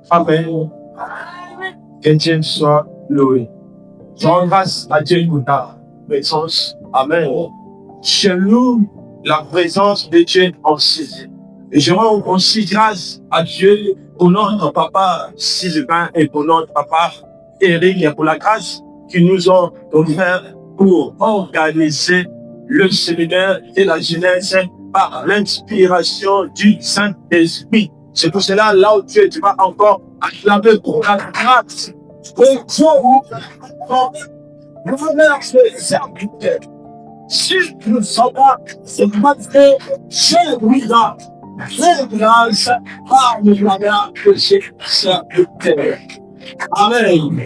Amen. Que Dieu soit loué. Je rends grâce à Dieu pour ta présence. Amen. Je loue la présence de Dieu en Sylvain. Et je rends aussi grâce à Dieu pour notre papa Sylvain et pour notre papa Eric et pour la grâce qu'ils nous ont offert pour organiser le séminaire de la jeunesse par l'inspiration du Saint-Esprit. C'est pour cela, là où tu es, tu vas encore acclamer pour la grâce. Et Dieu vous remercie, serviteur. Si nous sommes là, c'est parce que Dieu vous a fait grâce par le moyen de ces serviteurs. Amen.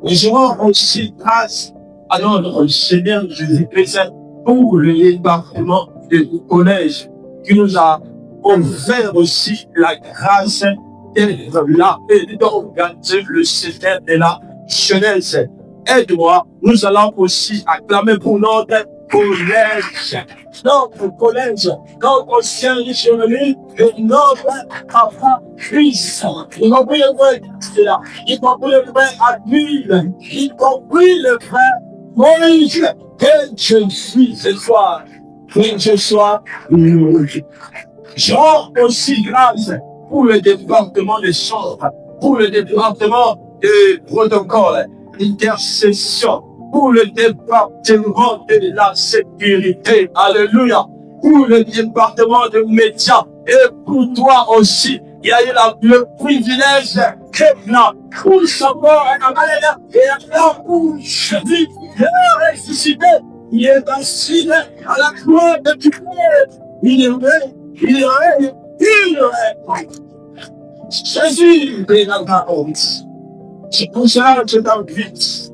Et je rends aussi grâce à notre Seigneur Jésus-Christ pour le département du collège qui nous a offert aussi la grâce d'être là et d'organiser le système de la jeunesse. Aide-moi, nous allons aussi acclamer pour notre collège. Notre collège, notre service et notre papa Christ. Y compris le frère Castella, y compris le frère Adil, y compris le frère Moïse. Que je suis ce soir, que je sois loué. Je rends aussi grâce pour le département des chambres, pour le département de protocole, intercession, pour le département de la sécurité, alléluia, pour le département de médias, et pour toi aussi, il y a eu le privilège que là, pour savoir et là où je dis, il est ressuscité, il est assis à la croix de Dieu, il est vrai, il est vrai, il est vrai. Jésus est dans ta honte. C'est pour cela que tu t'invites.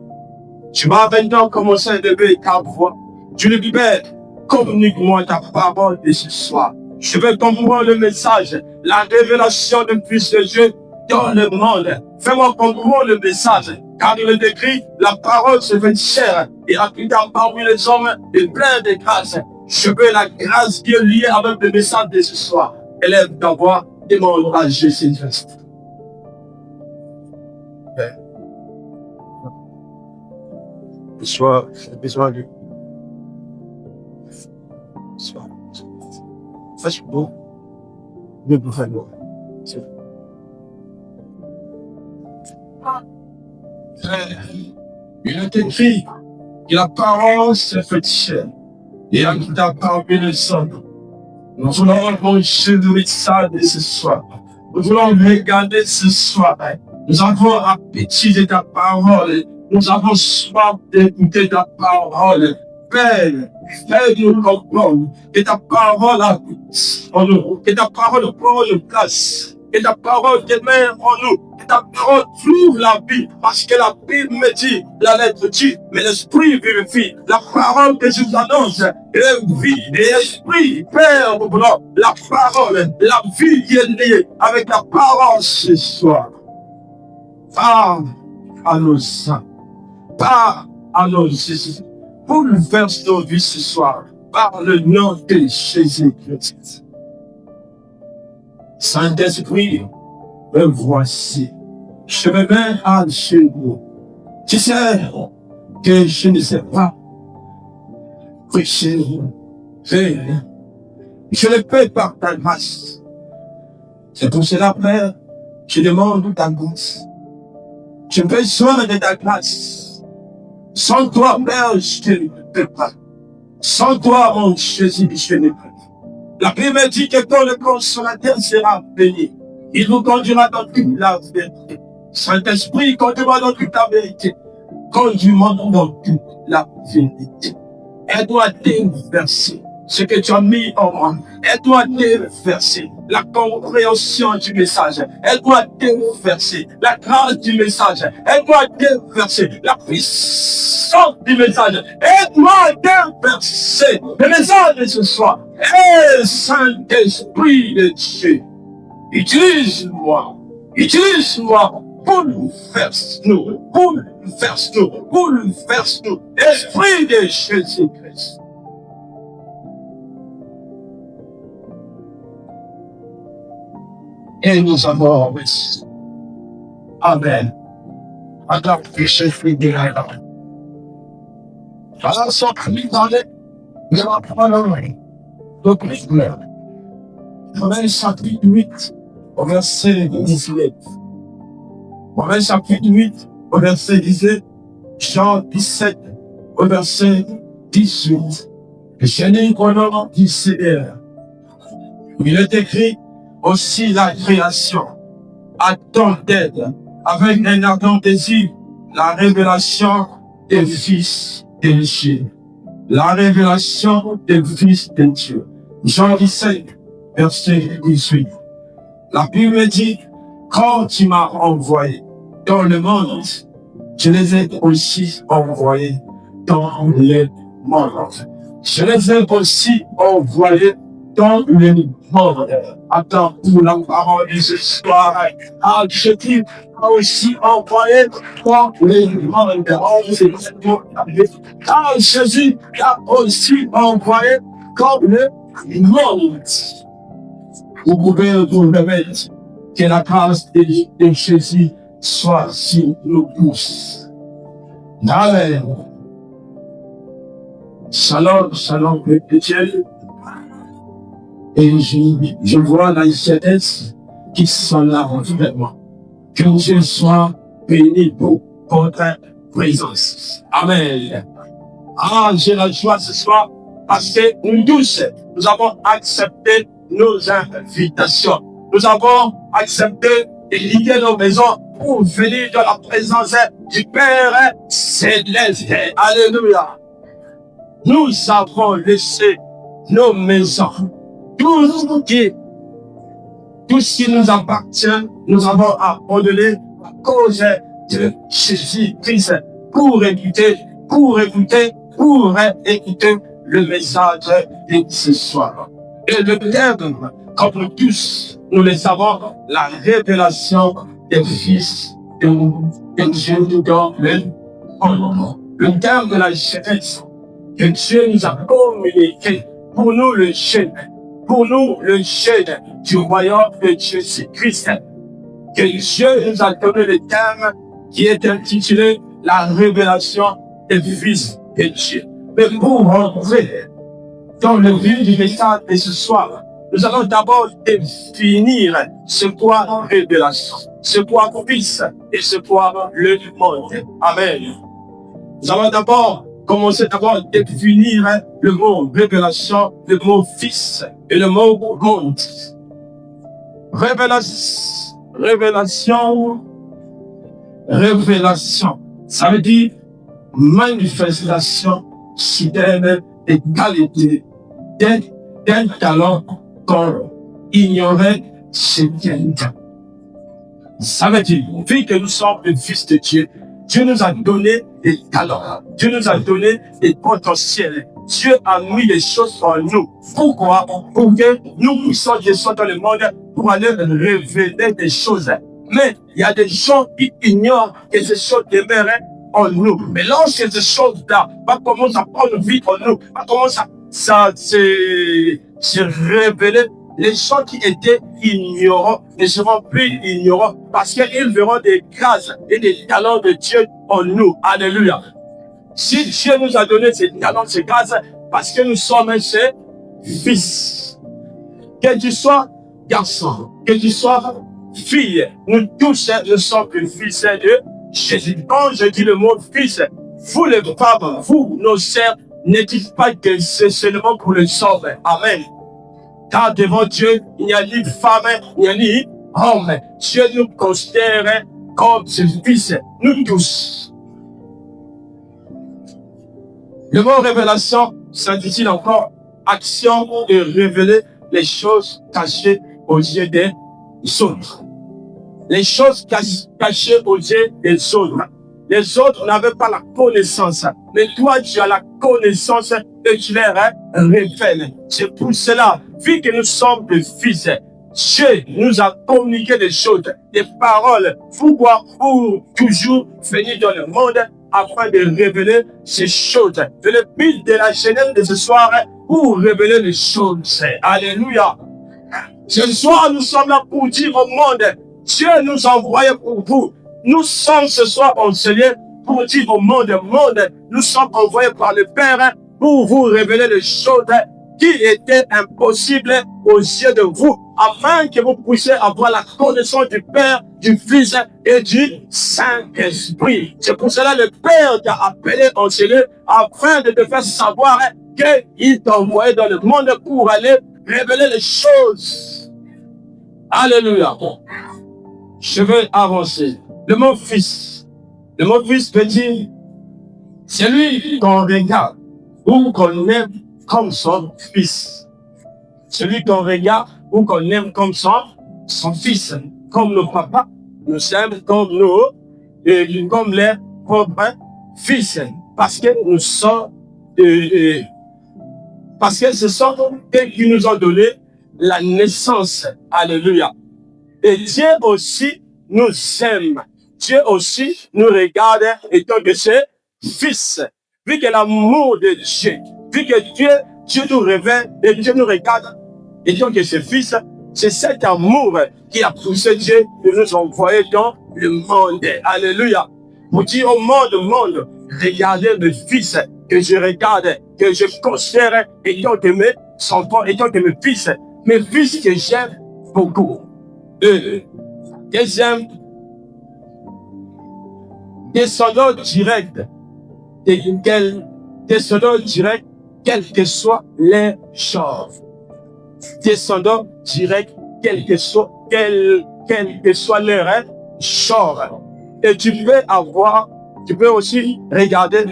Tu vas maintenant commencer à lever ta voix. Tu le dis, Père, communique-moi ta parole de ce soir. Je veux comprendre le message, la révélation du Fils de Dieu dans le monde. Fais-moi comprendre le message, car il est écrit, la parole se fait chair et habite parmi les hommes et plein de grâce. Je veux la grâce qui est liée avec le message de ce soir. Élève ta voix, demande à Jésus-Christ. Soit besoin de soit fais beau de vous faire beau. Il est écrit que la parole se fait chair et habite parmi les hommes. Nous voulons manger le message de ce soir. Nous voulons regarder ce soir. Nous avons appétit de ta parole. Nous avons soif d'écouter ta parole. Père, fais-nous comprendre que ta parole habite en nous, que ta parole prend une place, que ta parole demeure en nous, que ta parole trouve la vie, parce que la Bible me dit, la lettre dit, mais l'esprit vivifie. La parole que je vous annonce est vie et esprit. Père, nous voulons la parole, la vie est liée avec la parole ce soir. Parle à nos saints. Parle à nos Jésus. Bouleverse nos vies ce soir par le nom de Jésus-Christ. Saint-Esprit, me voici. Je me mets à genoux. Tu sais que je ne sais pas prêcher. Je le fais par ta grâce. C'est pour cela, Père, je demande ta grâce. J'ai besoin de ta grâce. Sans toi, Père, je ne peux pas. Sans toi, mon Jésus, je ne peux pas. La Bible dit que quand le consolateur sera béni, il vous conduira dans toute la vérité. Saint-Esprit, conduis-moi dans toute la vérité. Conduis-moi dans toute la vérité. Aide-moi à déverser ce que tu as mis en moi. Aide-moi à déverser la compréhension du message. Aide-moi à déverser la grâce du message. Aide-moi à déverser la puissance du message. Aide-moi à déverser le message de ce soir. Et Saint-Esprit de Dieu, utilise-moi. Utilise-moi. Bouleverse-nous. Bouleverse-nous. Bouleverse-nous. Esprit de Jésus-Christ. Et nous avons reçu Amen. Alors, je suis derrière. Alors, son ami dans les, il va prendre le prisonnier. Romains chapitre 8, au verset 18. Romains chapitre 8, au verset 18. Jean 17, au verset 18. Je n'ai qu'un homme du Seigneur. Il est écrit aussi la création attend d'aide avec un ardent désir la révélation des fils de Dieu. La révélation des fils de Dieu. Jean 17, verset 18. La Bible dit, quand tu m'as envoyé dans le monde, je les ai aussi envoyés dans le monde. Je les ai aussi envoyés dans le monde. Attends, pour la parole de ce soir, je dis, a aussi envoyé dans le monde. Car Jésus a aussi envoyé dans le monde. Vous pouvez vous remettre que la grâce de Jésus soit sur nous tous. Amen. Shalom, shalom, de Dieu. Et je vois la jeunesse qui sont là en vraiment. Que Dieu soit béni pour votre présence. Amen. Ah, j'ai la joie ce soir parce que nous tous, nous avons accepté nos invitations. Nous avons accepté de quitter nos maisons pour venir dans la présence du Père Céleste. Alléluia. Nous avons laissé nos maisons. Tout ce qui nous appartient, nous avons abandonné à cause de Jésus-Christ pour écouter le message de ce soir. Et le terme, comme nous tous, nous le savons, la révélation des fils de Dieu dans le monde. Le terme de la jeunesse que Dieu nous a communiqué pour nous le jeûne. Pour nous, le jeûne du royaume de Jésus-Christ, que Dieu nous a donné le terme qui est intitulé la révélation des fils de Dieu. Mais pour rentrer dans le vif du message de ce soir, nous allons d'abord définir ce qu'est révélation, ce qu'est fils et ce qu'est le monde. Amen. Nous allons d'abord commencer d'abord à définir le mot révélation, le mot fils et le mot monde. Révélation, ça veut dire manifestation soudaine des qualités d'un talent qu'on ignorait chez quelqu'un. Ça veut dire, vu que nous sommes le fils de Dieu, Dieu nous a donné des talents. Dieu nous a donné des potentiels. Dieu a mis les choses en nous. Pourquoi? Pour que nous puissions descendre dans le monde pour aller révéler des choses. Mais il y a des gens qui ignorent que ces choses demeurent en nous. Mais lorsque ces choses-là commencent à prendre vie en nous, commencent à se révéler, les gens qui étaient ignorants ne seront plus ignorants parce qu'ils verront des grâces et des talents de Dieu en nous. Alléluia. Si Dieu nous a donné ces talents, ces grâces, parce que nous sommes ses fils. Que tu sois garçon, que tu sois fille, nous tous ne sommes que fils de Jésus. Quand je dis le mot fils, vous les femmes, vous, nos sœurs, ne dites pas que c'est seulement pour le sauve. Amen. Car devant Dieu, il n'y a ni femme, il n'y a ni homme. Dieu nous considère comme ses fils, nous tous. Le mot révélation s'intitule encore action de révéler les choses cachées aux yeux des autres. Les choses cachées aux yeux des autres. Les autres n'avaient pas la connaissance. Mais toi, tu as la connaissance et tu les révèles. C'est pour cela, vu que nous sommes des fils, Dieu nous a communiqué des choses, des paroles, pour toujours venir dans le monde afin de révéler ces choses. Et le but de la jeunesse de ce soir, pour révéler les choses. Alléluia. Ce soir, nous sommes là pour dire au monde, Dieu nous a envoyé pour vous. nous sommes ce soir enseignés pour dire au monde, nous sommes envoyés par le Père pour vous révéler les choses qui étaient impossibles aux yeux de vous, afin que vous puissiez avoir la connaissance du Père, du Fils et du Saint-Esprit. C'est pour cela que le Père t'a appelé enseigner, afin de te faire savoir qu'il t'a envoyé dans le monde pour aller révéler les choses. Alléluia. Je vais avancer. Le mot fils. Le mot fils veut dire celui qu'on regarde ou qu'on aime comme son fils. Celui qu'on regarde ou qu'on aime comme son fils. Comme nos papas nous aiment comme nous, comme les propres fils. Parce que nous sommes, parce que ce sont eux qui nous ont donné la naissance. Alléluia. Et Dieu aussi nous aime. Dieu aussi nous regarde étant que ses fils. Vu que l'amour de Dieu, vu que Dieu nous révèle et Dieu nous regarde étant que ses fils, c'est cet amour qui a poussé Dieu de nous envoyer dans le monde. Alléluia. Pour dire au monde, regardez mes fils que je regarde, que je considère étant que mes enfants, étant que mes fils que j'aime beaucoup. Deuxième, descendant direct, quel que soit les choses. Descendant direct, quel que soit leur genre. Et tu peux aussi regarder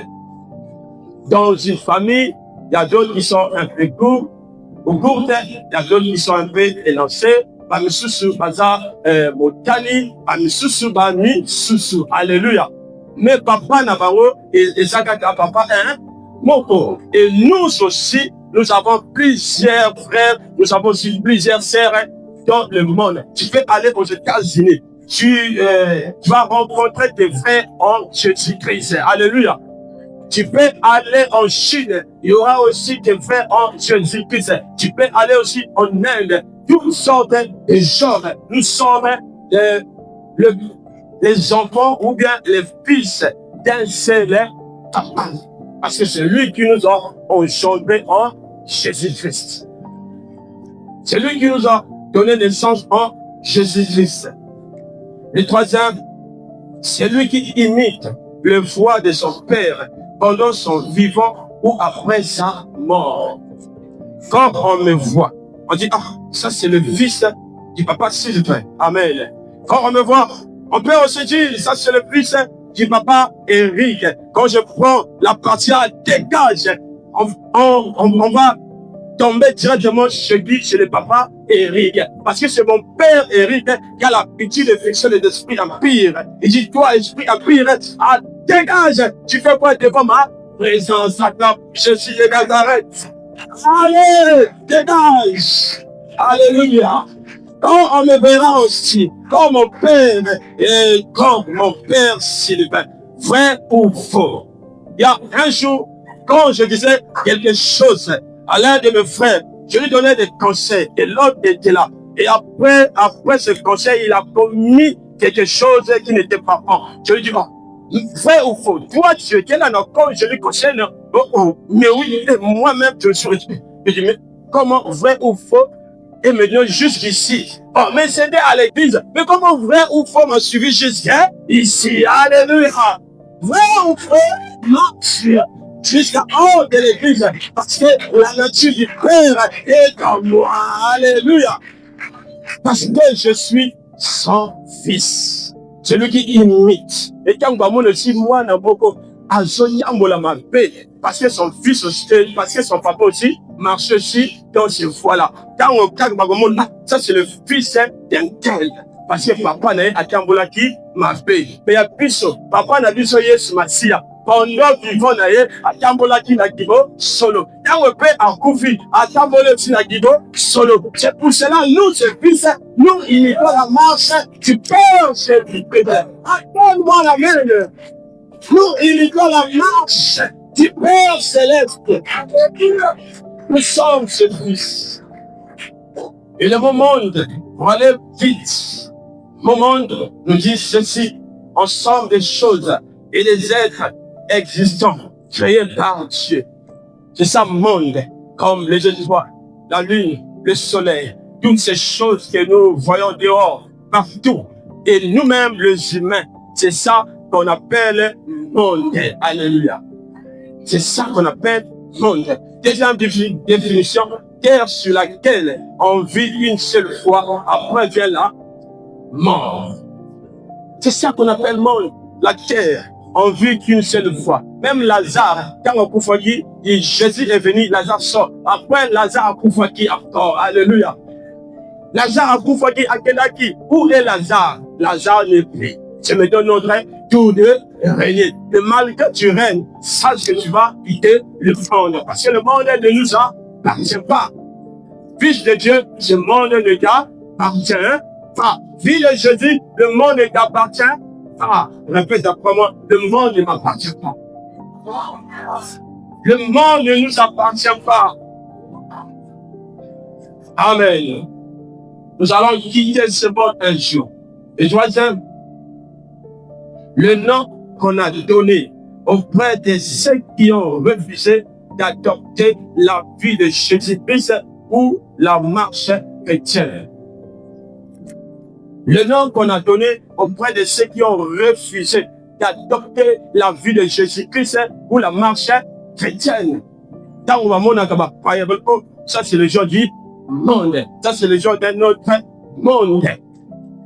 dans une famille, il y a d'autres qui sont un peu courtes, il y a d'autres qui sont un peu élancés. Alléluia. Mais papa n'a pas et papa moko. Et nous aussi, nous avons plusieurs frères, nous avons aussi plusieurs sœurs dans le monde. Tu peux aller aux États-Unis. Tu vas rencontrer tes frères en Jésus-Christ. Alléluia. Tu peux aller en Chine. Il y aura aussi tes frères en Jésus-Christ. Tu peux aller aussi en Inde. Toutes sortes de gens. Nous sommes les enfants ou bien les fils d'un seul papa. Parce que c'est lui qui nous a engendrés en Jésus-Christ. C'est lui qui nous a donné naissance en Jésus-Christ. Le troisième, c'est lui qui imite le voix de son père pendant son vivant ou après sa mort. Quand on me voit, on dit, ah, ça c'est le fils du papa Sylvain. Amen. Quand on me voit, on peut aussi dire, ça c'est le fils du papa Eric. Quand je prends la partie à dégage, on va tomber directement chez le papa Eric. Parce que c'est mon père Eric qui a la pitié de fixer les esprits empire. Il dit, toi, esprit empire, à dégage, tu fais quoi devant ma présence? Je suis de Nazareth. Allez, dégage. Alléluia. Quand on me verra aussi, comme mon père et comme mon père Sylvain, vrai ou faux. Il y a un jour, quand je disais quelque chose à l'un de mes frères, je lui donnais des conseils et l'autre était là. Et après ce conseil, il a commis quelque chose qui n'était pas bon. Je lui dis, oh, vrai ou faux? Toi, tu étais là, non, quand je lui conseille, non, oh, mais oui, moi-même, je suis respecté. Je dis, mais comment, vrai ou faux? Et maintenant, jusqu'ici. Oh, mais c'était à l'église. Mais comment vrai ou faux m'a suivi jusqu'à ici? Alléluia. Vrai ou faux? Non, jusqu'à hors de l'église. Parce que la nature du Père est en moi. Alléluia. Parce que je suis son fils. Celui qui imite. Et quand on aussi, moi, n'a beaucoup. Parce que son fils aussi, parce que son papa aussi marche aussi dans ces voies-là. Quand on ça c'est le fils d'un tel. Parce que papa n'a pas Kambola qui m'a payé. Mais il y a plus, papa n'a plus Yesu Massia. Pendant vivant d'ailleurs, à Kambola qui n'a pas solo. Quand on peut en Koufi, à Kambola qui n'a pas solo. C'est pour cela, nous, ce fils, nous, il n'est pas la marche du Père, c'est du Père. Attends-moi la main. Nous, il est dans la marche du Père céleste. Nous sommes ce fils. Et le monde, pour aller vite, mon monde nous dit ceci. ensemble des choses et des êtres existants, créés par Dieu. C'est ça, monde, comme les étoiles, la lune, le soleil, toutes ces choses que nous voyons dehors, partout. Et nous-mêmes, les humains, c'est ça qu'on appelle monde. Alléluia. C'est ça qu'on appelle monde. Deuxième définition, terre sur laquelle on vit une seule fois, après vient la mort. C'est ça qu'on appelle monde, la terre. On vit qu'une seule fois. Même Lazare, quand on couvre Jésus est venu, Lazare sort. Après, Lazare a couvert encore. Alléluia. Lazare a couvert à Kenaki. Où est Lazare? Lazare n'est plus. Je me donne notre tour de régner. Mais malgré que tu règnes, sache que tu vas quitter le monde. Parce que le monde ne nous appartient pas. Fils de Dieu, ce monde ne t'appartient pas. Fils de Jésus, le monde ne t'appartient pas. Répète après moi, le monde ne m'appartient pas. Le monde ne nous appartient pas. Amen. Nous allons quitter ce monde un jour. Et troisième, le nom qu'on a donné auprès de ceux qui ont refusé d'adopter la vie de Jésus-Christ ou la marche chrétienne. Le nom qu'on a donné auprès de ceux qui ont refusé d'adopter la vie de Jésus-Christ ou la marche chrétienne. Ça, c'est le jour du monde. Ça, c'est le jour de notre monde.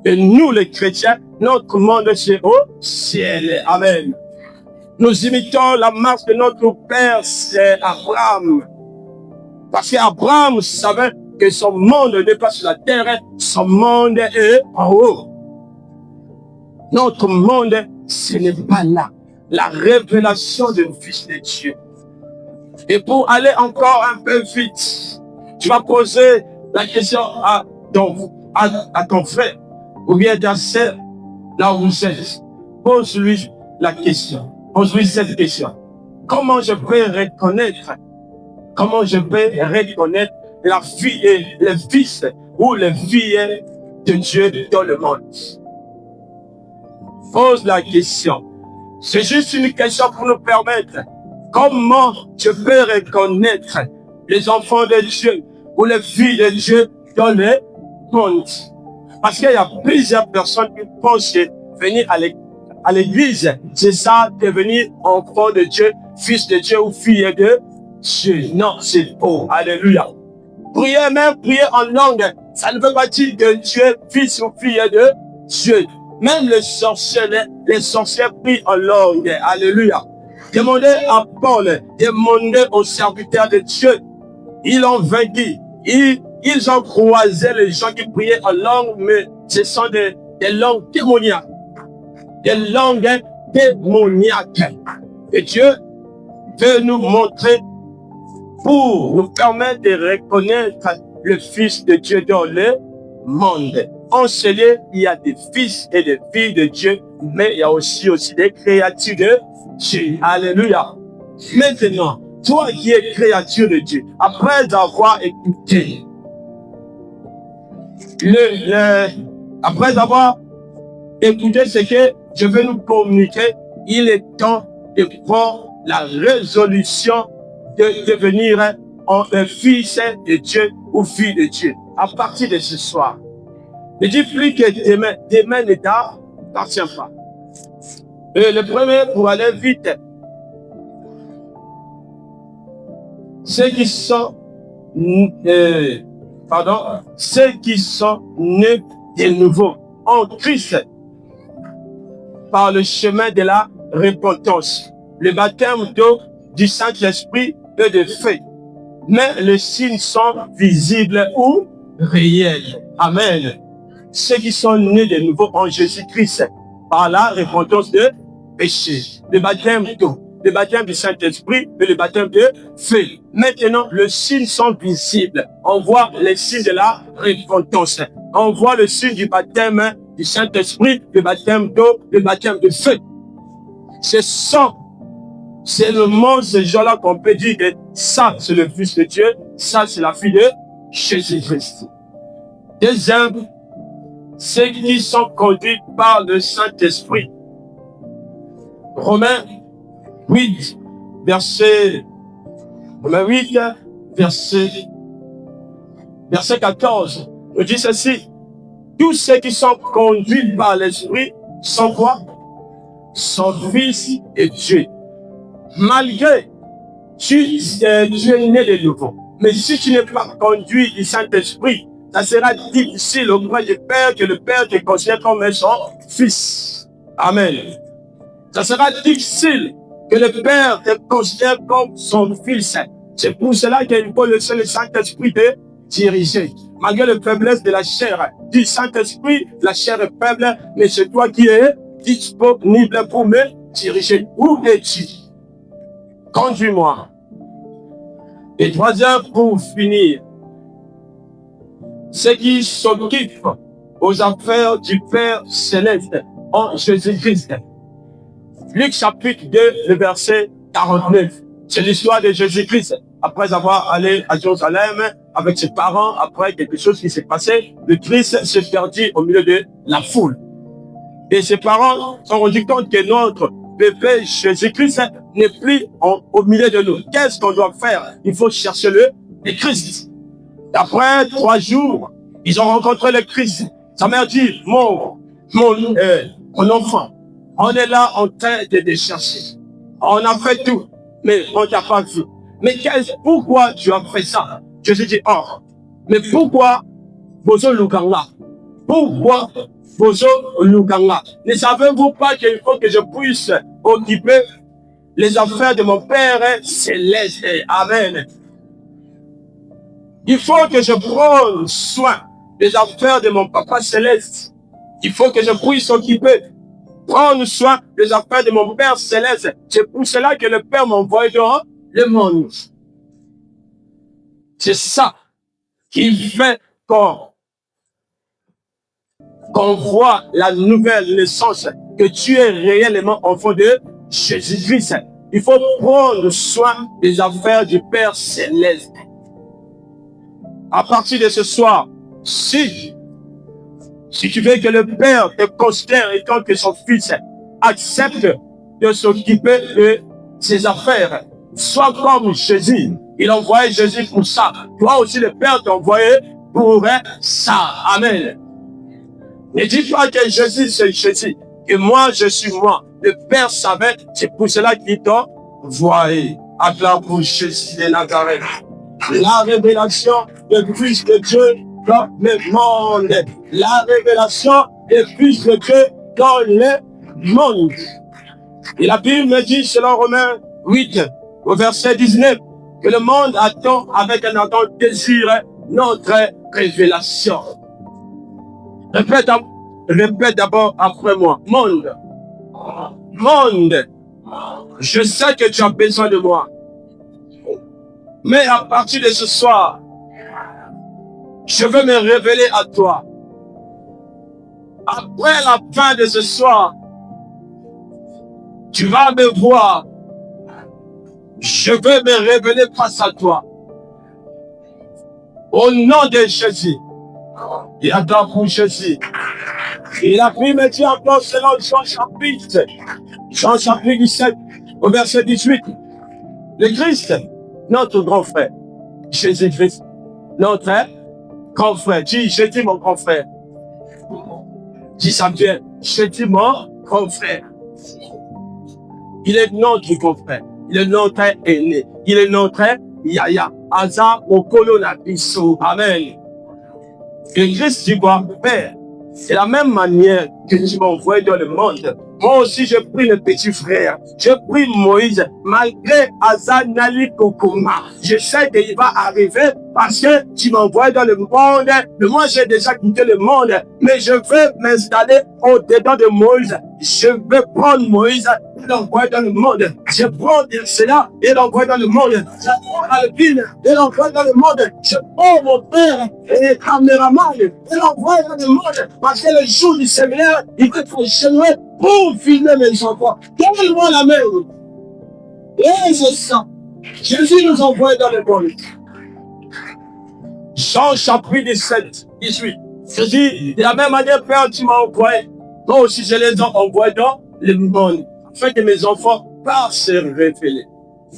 Et nous, les chrétiens, notre monde, c'est au ciel. Amen. Nous imitons la marche de notre père, c'est Abraham. Parce qu'Abraham savait que son monde n'est pas sur la terre, son monde est en haut. Notre monde, ce n'est pas là. La révélation du Fils de Dieu. Et pour aller encore un peu vite, tu vas poser la question à ton frère ou bien ta sœur, là où vous êtes. Pose-lui la question. Pose-lui cette question. Comment je peux reconnaître la fille et le fils ou les filles de Dieu dans le monde? Pose la question. C'est juste une question pour nous permettre. Comment je peux reconnaître les enfants de Dieu ou les filles de Dieu dans le monde? Parce qu'il y a plusieurs personnes qui pensent que venir à l'église, c'est ça, devenir enfant de Dieu, fils de Dieu ou fille de Dieu. Non, c'est faux. Alléluia. Prier en langue, ça ne veut pas dire que tu es fils ou fille de Dieu. Même les sorciers prient en langue. Alléluia. Demandez à Paul, demandez aux serviteurs de Dieu. Ils ont vaincu. Ils ont croisé les gens qui priaient en langue, mais ce sont des langues démoniaques. Des langues démoniaques. Et Dieu veut nous montrer pour nous permettre de reconnaître le Fils de Dieu dans le monde. En ce lieu, il y a des fils et des filles de Dieu, mais il y a aussi des créatures de Dieu. Alléluia. Maintenant, toi qui es créature de Dieu, après avoir écouté, après avoir écouté ce que je vais nous communiquer, il est temps de prendre la résolution de devenir un fils de Dieu ou fille de Dieu. À partir de ce soir, ne dis plus que demain ne t'appartient pas. Et le premier, pour aller vite, ceux qui sont nés de nouveau en Christ par le chemin de la repentance, le baptême d'eau, du Saint-Esprit et de feu. Mais les signes sont visibles ou réels. Amen. Ceux qui sont nés de nouveau en Jésus-Christ par la repentance de péché, le baptême d'eau, le baptême du Saint-Esprit et le baptême de feu. Maintenant, les signes sont visibles. On voit les signes de la repentance. On voit le signe du baptême du Saint-Esprit, le baptême d'eau, le baptême de feu. C'est seulement ce jour-là qu'on peut dire que ça, c'est le Fils de Dieu, ça, c'est la fille de Jésus-Christ. Deuxième, ceux qui sont conduits par le Saint-Esprit. Romains 8, verset 14, nous dit ceci. Tous ceux qui sont conduits par l'Esprit sont quoi? Sont fils de Dieu. Malgré tu es né de nouveau, mais si tu n'es pas conduit du Saint-Esprit, ça sera difficile auprès du Père que le Père te considère comme son fils. Amen. Ça sera difficile que le Père te considère comme son fils. C'est pour cela qu'il faut laisser le Saint-Esprit te diriger. Malgré la faiblesse de la chair, du Saint-Esprit, la chair est faible, mais c'est toi qui es disponible pour me diriger. Où es-tu? Conduis-moi. Et troisième, pour finir, ceux qui s'occupent aux affaires du Père Céleste en Jésus-Christ. Luc chapitre 2, le verset 49. C'est l'histoire de Jésus-Christ. Après avoir allé à Jérusalem avec ses parents, après quelque chose qui s'est passé, le Christ s'est perdu au milieu de la foule. Et ses parents se sont rendus compte que notre bébé Jésus-Christ n'est plus au milieu de nous. Qu'est-ce qu'on doit faire? Il faut chercher le Christ. Après 3 jours, ils ont rencontré le Christ. Sa mère dit, mon enfant, on est là en train de te chercher. On a fait tout, mais on t'a pas vu. Mais pourquoi tu as fait ça? Jésus dit, mais pourquoi Bozo Luganga? Pourquoi Bozo Luganga? Ne savez-vous pas qu'il faut que je puisse occuper les affaires de mon Père Céleste? Amen. Il faut que je prenne soin des affaires de mon Papa Céleste. Il faut que je puisse occuper, prendre soin des affaires de mon Père Céleste. C'est pour cela que le Père m'envoie dans le monde. C'est ça qui fait qu'on voit la nouvelle naissance, que tu es réellement enfant de Jésus-Christ. Il faut prendre soin des affaires du Père Céleste. À partir de ce soir, si tu veux que le Père te considère étant que son fils accepte de s'occuper de ses affaires, sois comme Jésus. Il envoyait Jésus pour ça. Toi aussi, le Père t'a envoyé pour ça. Amen. Ne dis pas que Jésus, c'est Jésus. Que moi, je suis moi. Le Père savait, c'est pour cela qu'il t'a envoyé. Acclame pour Jésus de Nazareth. La révélation du Fils de Dieu dans le monde. La révélation du Fils de Dieu dans le monde. Et la Bible me dit, selon Romains 8, au verset 19, que le monde attend avec un ardent désir notre révélation. Répète d'abord après moi. Monde. Monde. Je sais que tu as besoin de moi. Mais à partir de ce soir, je veux me révéler à toi. Après la fin de ce soir, tu vas me voir. Je veux me révéler face à toi. Au nom de Jésus. Et attends pour Jésus. Il a pris me dit encore selon Jean chapitre 17, au verset 18. Le Christ, notre grand frère. Jésus-Christ, notre grand frère. Dis, je dis mon grand frère. Dis ça bien. Je dis mon grand frère. Il est notre grand frère. Il est notre aîné. Il est notre yaya. Aza okolo na biso. Amen. Et Christ dit quoi? Père, c'est la même manière que tu m'as envoyé dans le monde. Moi aussi, je prie le petit frère. Je prie Moïse. Malgré Azanali Kokoma, je sais qu'il va arriver parce que tu m'envoies dans le monde. Mais moi, j'ai déjà quitté le monde. Mais je veux m'installer au-dedans de Moïse. Je veux prendre Moïse et l'envoyer dans le monde. Je prends cela et l'envoie dans le monde. Je prends Alvin et l'envoie dans le monde. Je prends mon père et les caméramans et l'envoie dans le monde. Parce que le jour du séminaire, il faut chemin pour filmer mes enfants. Donne-moi la main. Et c'est ça. Jésus nous envoie dans le monde. Jean chapitre 17, 18. Jésus, de la même manière, Père, tu m'as envoyé. Moi aussi, je les ai envoyés dans le monde. afin que mes enfants puissent se révéler.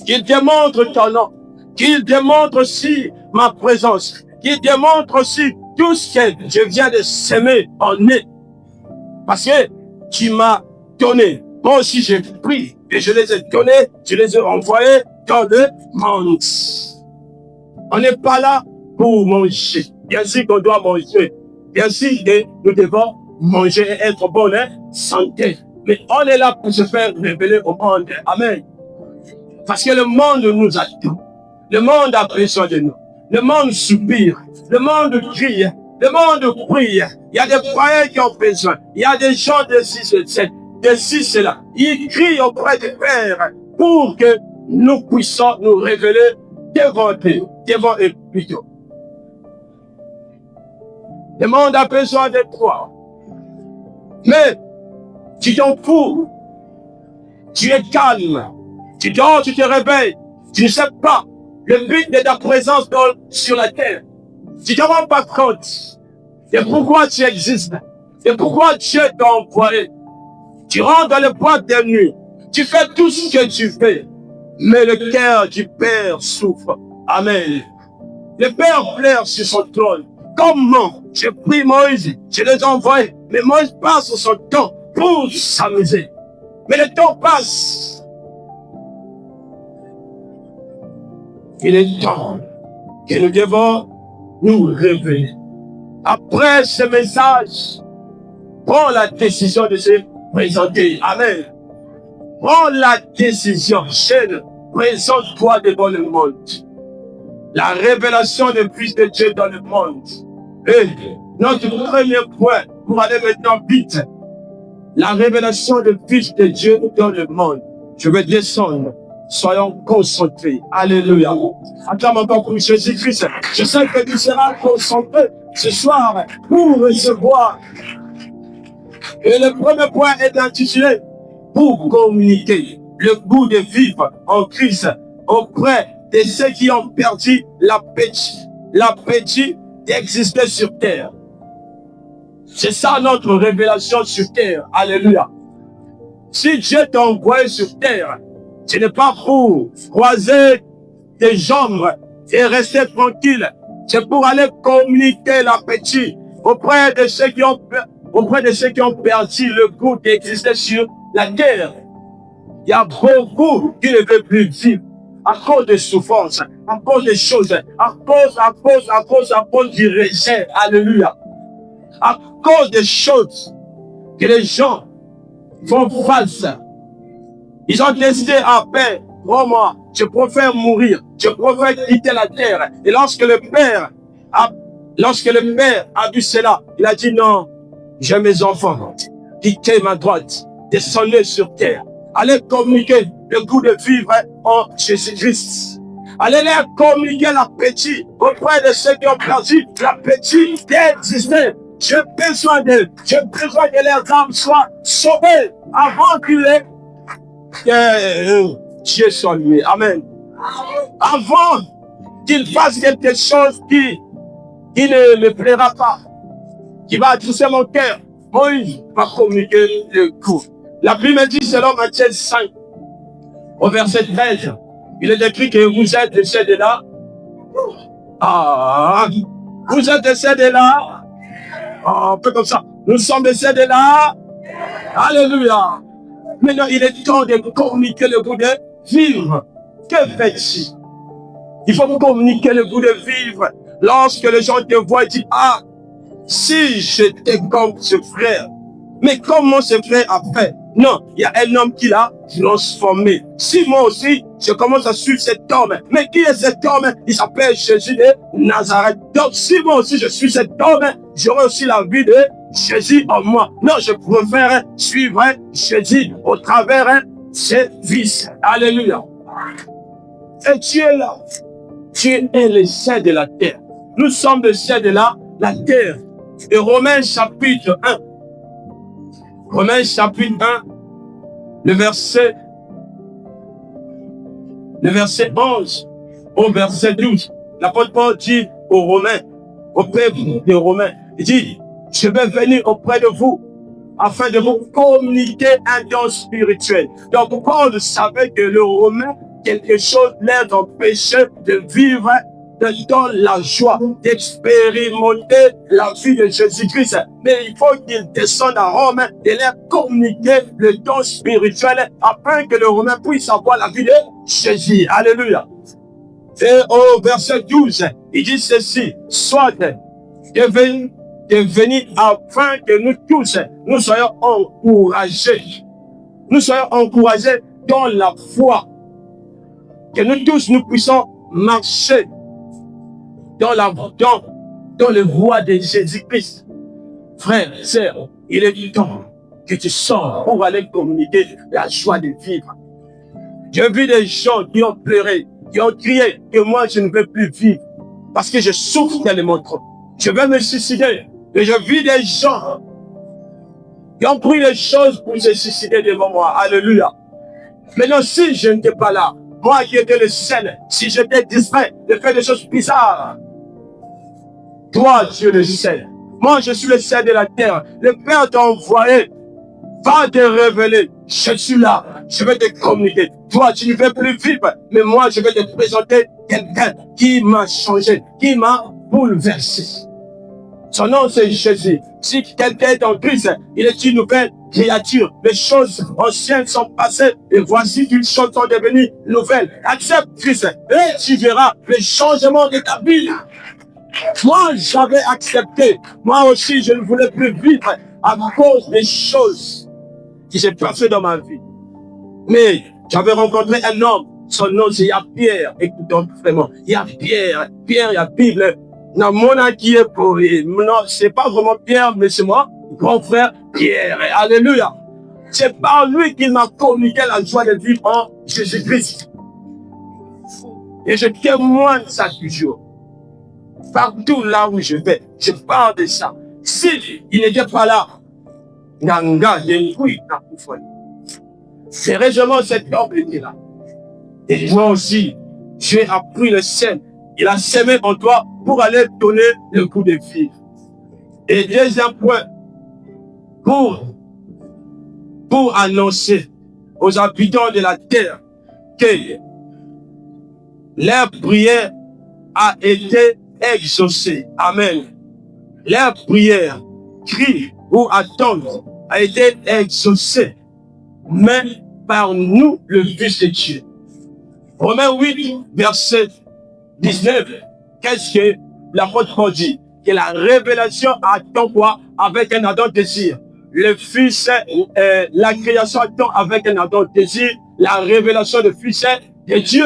Qu'il démontre ton nom, qu'il démontre aussi ma présence, qu'il démontre aussi tout ce que je viens de s'aimer en eux. Parce que tu m'as donné. Moi aussi, j'ai pris et je les ai donnés, je les ai envoyés dans le monde. On n'est pas là pour manger. Bien sûr qu'on doit manger. Bien sûr que nous devons manger et être en bonne santé. Mais on est là pour se faire révéler au monde. Amen. Parce que le monde nous attend. Le monde a besoin de nous. Le monde soupire. Le monde crie. Le monde prie. Il y a des croyants qui ont besoin. Il y a des gens de ceci, là. Ils crient auprès du Père pour que nous puissions nous révéler devant eux plutôt. Le monde a besoin de toi. Mais tu t'en fous. Tu es calme. Tu dors, tu te réveilles. Tu ne sais pas le but de ta présence sur la terre. Tu ne te rends pas compte de pourquoi tu existes, de pourquoi Dieu t'a envoyé. Tu rentres dans le boîte de nuit. Tu fais tout ce que tu fais. Mais le cœur du Père souffre. Amen. Le Père pleure sur son trône. Comment? J'ai pris Moïse, je les ai envoyés. Mais Moïse passe son temps pour s'amuser. Mais le temps passe. Il est temps que nous devons nous révéler. Après ce message, prends la décision de se présenter. Amen. Prends la décision. Chaîne, présente-toi devant le monde. La révélation du Fils de Dieu dans le monde. Et notre premier point, pour aller maintenant vite, la révélation du Fils de Dieu dans le monde. Je vais descendre. Soyons concentrés. Alléluia. Acclame encore pour Jésus-Christ. Je sais que tu seras concentré ce soir pour recevoir. Et le premier point est intitulé pour communiquer le goût de vivre en Christ auprès de ceux qui ont perdu l'appétit d'exister sur terre. C'est ça notre révélation sur terre. Alléluia. Si Dieu t'a envoyé sur terre, ce n'est pas pour croiser tes jambes et rester tranquille. C'est pour aller communiquer l'appétit auprès de ceux qui ont perdu le goût d'exister sur la terre. Il y a beaucoup qui ne veulent plus vivre à cause de souffrances, à cause des choses, à cause du rejet. Alléluia. À cause des choses que les gens font face. Ils ont décidé à paix. Oh moi, je préfère mourir. Je préfère quitter la terre. Et lorsque le Père a vu cela, il a dit non, j'ai mes enfants. Quittez ma droite. Descendez sur terre. Allez communiquer le goût de vivre en Jésus-Christ. Allez leur communiquer l'appétit auprès de ceux qui ont perdu l'appétit d'exister. J'ai besoin d'eux. J'ai besoin que leurs âmes soient sauvées avant qu'il ait Dieu soit lui. Amen. Avant qu'il fasse quelque chose qui ne me plaira pas, qui va toucher mon cœur, Moïse va communiquer le coup. La Bible dit selon Matthieu 5, au verset 13, il est écrit que vous êtes décédés là. Vous êtes décédés là. Un peu comme ça. Nous sommes décédés là. Alléluia. Maintenant, il est temps de communiquer le goût de vivre. Que fais-tu? Il faut communiquer le goût de vivre. Lorsque les gens te voient, ils disent, si j'étais comme ce frère. Mais comment ce frère a fait? Non, il y a un homme qui l'a transformé. Si moi aussi, je commence à suivre cet homme. Mais qui est cet homme? Il s'appelle Jésus de Nazareth. Donc, si moi aussi je suis cet homme, j'aurai aussi la vie de Jésus en moi. Non, je préfère suivre Jésus au travers ses vices. Alléluia. Et tu es là. Tu es le ciel de la terre. Nous sommes le ciel de la terre. Et Romains chapitre 1. Romains chapitre 1, le verset 11 au verset 12. L'apôtre Paul dit aux Romains, au peuple des Romains, il dit, je vais venir auprès de vous afin de vous communiquer un don spirituel. Donc, Paul savait que le Romain, quelque chose les empêchait de vivre dans la joie, d'expérimenter la vie de Jésus-Christ. Mais il faut qu'il descende à Rome et leur communiquer le don spirituel afin que le Romain puisse avoir la vie de Jésus. Alléluia. Et au verset 12, il dit ceci: soit devenu afin que nous tous, nous soyons encouragés. Nous soyons encouragés dans la foi. Que nous tous, nous puissions marcher dans les voies de Jésus-Christ. Frère, sœur, il est du temps que tu sors pour aller communiquer la joie de vivre. J'ai vu des gens qui ont pleuré, qui ont crié que moi je ne veux plus vivre parce que je souffre tellement trop. Je vais me suicider. Et je vis des gens qui ont pris les choses pour se suicider devant moi. Alléluia. Maintenant, si je n'étais pas là, moi qui étais le seul, si j'étais distrait de faire des choses bizarres, toi, Dieu le sais. Moi, je suis le ciel de la terre. Le Père t'a envoyé. Va te révéler. Je suis là. Je vais te communiquer. Toi, tu ne veux plus vivre. Mais moi, je vais te présenter quelqu'un qui m'a changé, qui m'a bouleversé. Son nom, c'est Jésus. Si quelqu'un est en Christ, il est une nouvelle créature. Les choses anciennes sont passées et voici toutes choses sont devenues nouvelles. Accepte Christ et tu verras le changement de ta vie. Moi, j'avais accepté. Moi aussi, je ne voulais plus vivre à cause des choses qui s'est passées dans ma vie. Mais j'avais rencontré un homme. Son nom, c'est Pierre. Écoutons vraiment. Il y a Pierre. Pierre, il y a Bible. Non, mon qui est pour non, c'est pas vraiment Pierre, mais c'est moi, grand frère Pierre. Alléluia. C'est par lui qu'il m'a communiqué la joie de vivre en Jésus-Christ. Et je témoigne ça toujours. Partout là où je vais, je parle de ça. Si il n'était pas là, c'est réellement cet homme qui était là. Et moi aussi, j'ai appris le sel. Il a semé en toi pour aller donner le coup de vie. Et deuxième point, pour annoncer aux habitants de la terre que leur prière a été exaucée. Amen. Leur prière, cri ou attente a été exaucée, mais par nous, le Fils de Dieu. Romains 8, verset 19. Qu'est-ce que l'apôtre Paul dit? Que la révélation attend quoi? Avec un ardent désir. Le Fils, la création attend avec un ardent désir la révélation du Fils de Dieu.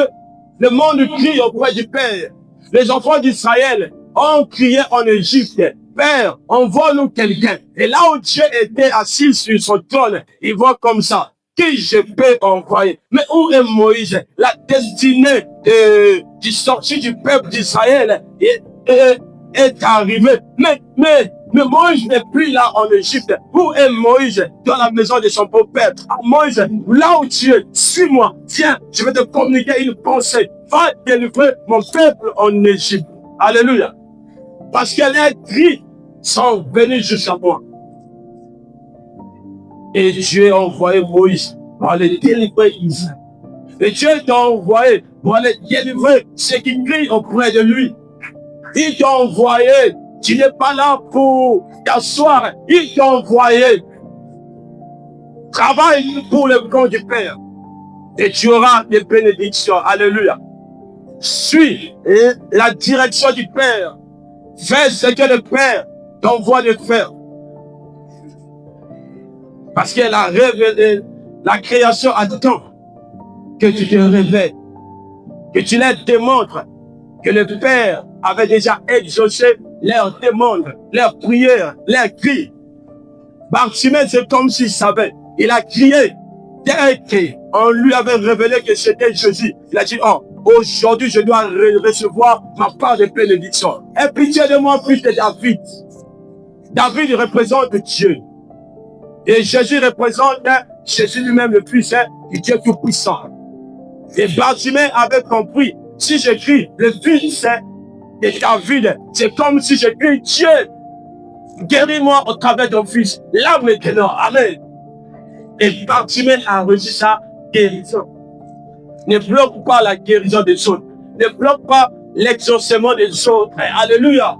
Le monde crie auprès du Père. Les enfants d'Israël ont crié en Égypte: Père, envoie-nous quelqu'un. Et là où Dieu était assis sur son trône, il voit comme ça: qui je peux envoyer? Mais où est Moïse? La destinée du sortie du peuple d'Israël est arrivée. Mais Moïse n'est plus là en Égypte. Où est Moïse? Dans la maison de son beau-père. Ah, Moïse, là où tu es, suis-moi. Tiens, je vais te communiquer une pensée. Va délivrer mon peuple en Égypte. Alléluia. Parce que les cris sont venus jusqu'à moi. Et Dieu a envoyé Moïse pour aller délivrer Israël. Et Dieu t'a envoyé pour aller délivrer ceux qui crient auprès de lui. Il t'a envoyé. Tu n'es pas là pour t'asseoir. Il t'a envoyé. Travaille pour le compte du Père. Et tu auras des bénédictions. Alléluia. Suis la direction du Père. Fais ce que le Père t'envoie de faire. Parce qu'elle a révélé, la création attend que tu te révèles, que tu leur démontres que le Père avait déjà exaucé leurs demandes, leurs prières, leurs cris. Bartimée, c'est comme s'il savait. Il a crié. Dès qu'on lui avait révélé que c'était Jésus, il a dit: oh, aujourd'hui je dois recevoir ma part de bénédiction. Aie pitié de moi, fils de David. David représente Dieu. Et Jésus représente Jésus lui-même, le Fils du Dieu Tout-Puissant. Et Bartimée avait compris: si j'écris le Fils de David, c'est comme si j'écris Dieu. Guéris-moi au travers de ton Fils. Là maintenant. Amen. Et Bartimée a reçu sa guérison. Ne bloque pas la guérison des autres. Ne bloque pas l'exaucement des autres. Alléluia.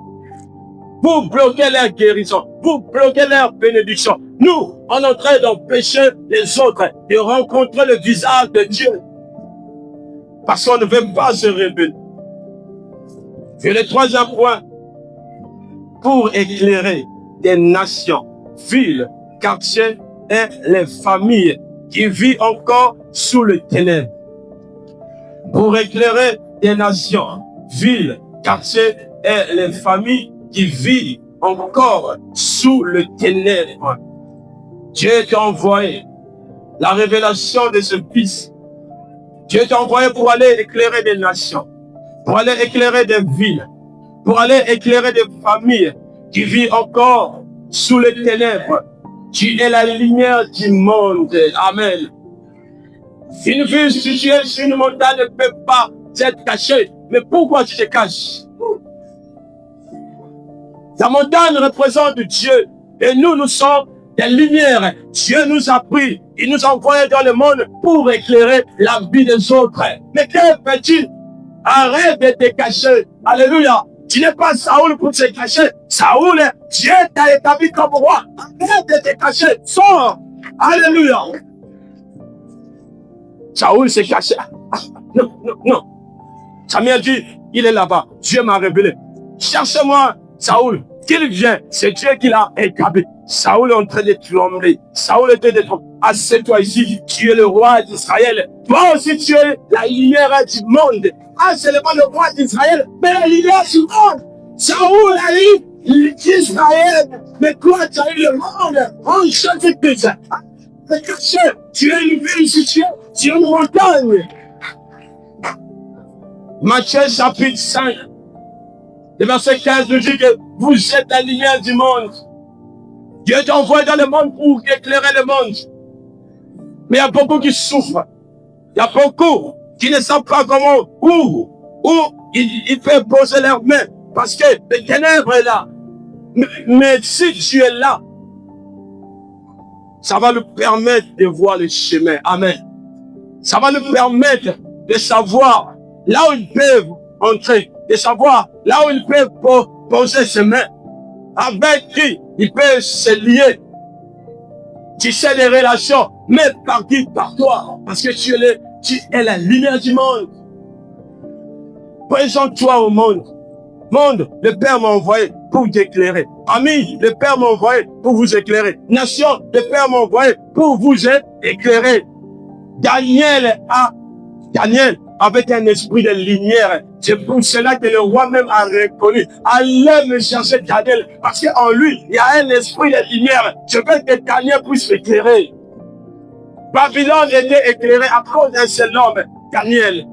Vous bloquez leur guérison. Vous bloquez leur bénédiction. Nous, on est en train d'empêcher les autres de rencontrer le visage de Dieu. Parce qu'on ne veut pas se révéler. Et le troisième point, pour éclairer des nations, villes, quartiers et les familles qui vivent encore sous le ténèbre. Pour éclairer des nations, villes, quartiers et les familles qui vivent encore sous le ténèbre. Dieu t'a envoyé la révélation de ce Fils. Dieu t'a envoyé pour aller éclairer des nations, pour aller éclairer des villes, pour aller éclairer des familles qui vivent encore sous les ténèbres. Tu es la lumière du monde. Amen. Une ville située sur une montagne ne peut pas être cachée. Mais pourquoi tu te caches? La montagne représente Dieu. Et nous sommes des lumières. Dieu nous a pris. Il nous a envoyés dans le monde pour éclairer la vie des autres. Mais que fais-tu? Arrête de te cacher. Alléluia. Tu n'es pas Saoul pour te cacher. Saoul, Dieu t'a établi comme roi. Arrête de te cacher. Sors. Alléluia. Saoul s'est caché. Non, non, non. Samuel dit, il est là-bas. Dieu m'a révélé. Cherchez-moi, Saoul. Qu'il vient. C'est Dieu qui l'a établi. Saoul est en train de trembler. Saoul était de trembler. Assieds-toi ici. Tu es le roi d'Israël. Toi aussi, tu es la lumière du monde. Ah, seulement le roi d'Israël, mais la lumière du monde. Saoul a eu l'Israël. Mais toi, tu as eu le monde. En Jésus-Christ. Tu es une ville située sur une montagne. Matthieu chapitre 5, le verset 15 nous dit que vous êtes la lumière du monde. Dieu t'a envoyé dans le monde pour éclairer le monde. Mais il y a beaucoup qui souffrent. Il y a beaucoup qui ne savent pas comment, où ils peuvent poser leurs mains. Parce que le ténèbre est là. Mais si tu es là, ça va nous permettre de voir le chemin. Amen. Ça va nous permettre de savoir là où ils peuvent entrer, de savoir là où ils peuvent poser ses mains, avec qui ils peuvent se lier. Tu sais les relations, mais par qui? Par toi. Parce que tu es la lumière du monde. Présente-toi au monde. Monde, le Père m'a envoyé pour t'éclairer. Amis, le Père m'a envoyé pour vous éclairer. Nation, le Père m'a envoyé pour vous éclairer. Daniel avait un esprit de lumière. C'est pour cela que le roi même a reconnu. Allez me chercher Daniel. Parce qu'en lui, il y a un esprit de lumière. Je veux que Daniel puisse m'éclairer. Babylone était éclairée à cause d'un seul homme, Daniel.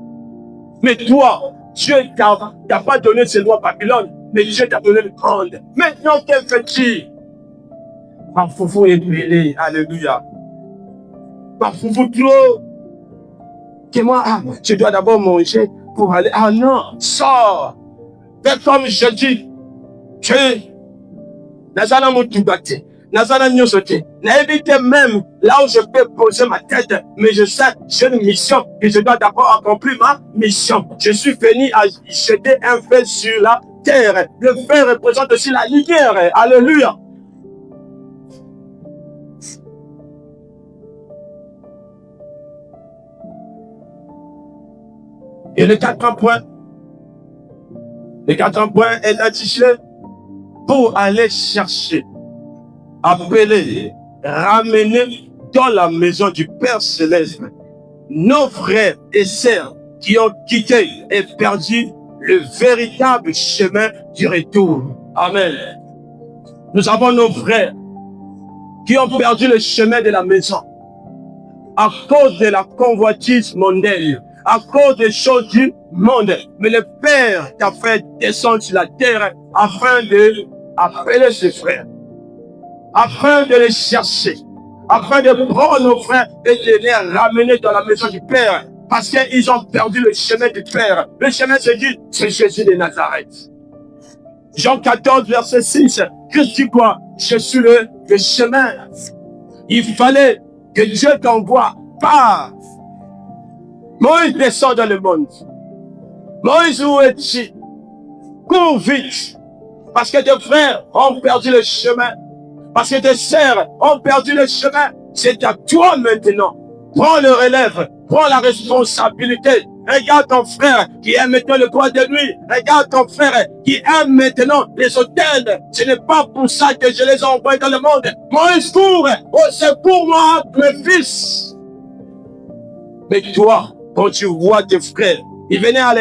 Mais toi, Dieu t'a pas donné ce loi Babylone, mais Dieu t'a donné le monde. Maintenant, que fais-tu? Ma foufou est mêlée, alléluia. Ma foufou trop. Que moi, je dois d'abord manger pour aller. Ah non, sors. Fais comme je dis. Nazana Moutoubaté. Nazana Nyosoté. N'invite même là où je peux poser ma tête. Mais je sais, j'ai une mission et je dois d'abord accomplir ma mission. Je suis venu à jeter un feu sur la terre. Le feu représente aussi la lumière. Alléluia. Et le quatrième point est intitulé pour aller chercher, appeler, ramener dans la maison du Père Céleste nos frères et sœurs qui ont quitté et perdu le véritable chemin du retour. Amen. Nous avons nos frères qui ont perdu le chemin de la maison à cause de la convoitise mondaine, à cause des choses du monde. Mais le Père t'a fait descendre sur la terre afin de appeler ses frères, afin de les chercher, afin de prendre nos frères et de les ramener dans la maison du Père, parce qu'ils ont perdu le chemin du Père. Le chemin, c'est Jésus de Nazareth. Jean 14, verset 6. Christ dit quoi? Je suis le chemin. Il fallait que Dieu t'envoie par. Moïse descend dans le monde. Moïse, où es-tu? Cours vite. Parce que tes frères ont perdu le chemin. Parce que tes sœurs ont perdu le chemin. C'est à toi maintenant. Prends le relève. Prends la responsabilité. Regarde ton frère qui aime maintenant le coin de nuit. Regarde ton frère qui aime maintenant les hôtels. Ce n'est pas pour ça que je les ai envoyés dans le monde. Moïse court au secours, moi, mes fils. Mais toi, quand tu vois tes frères, ils venaient à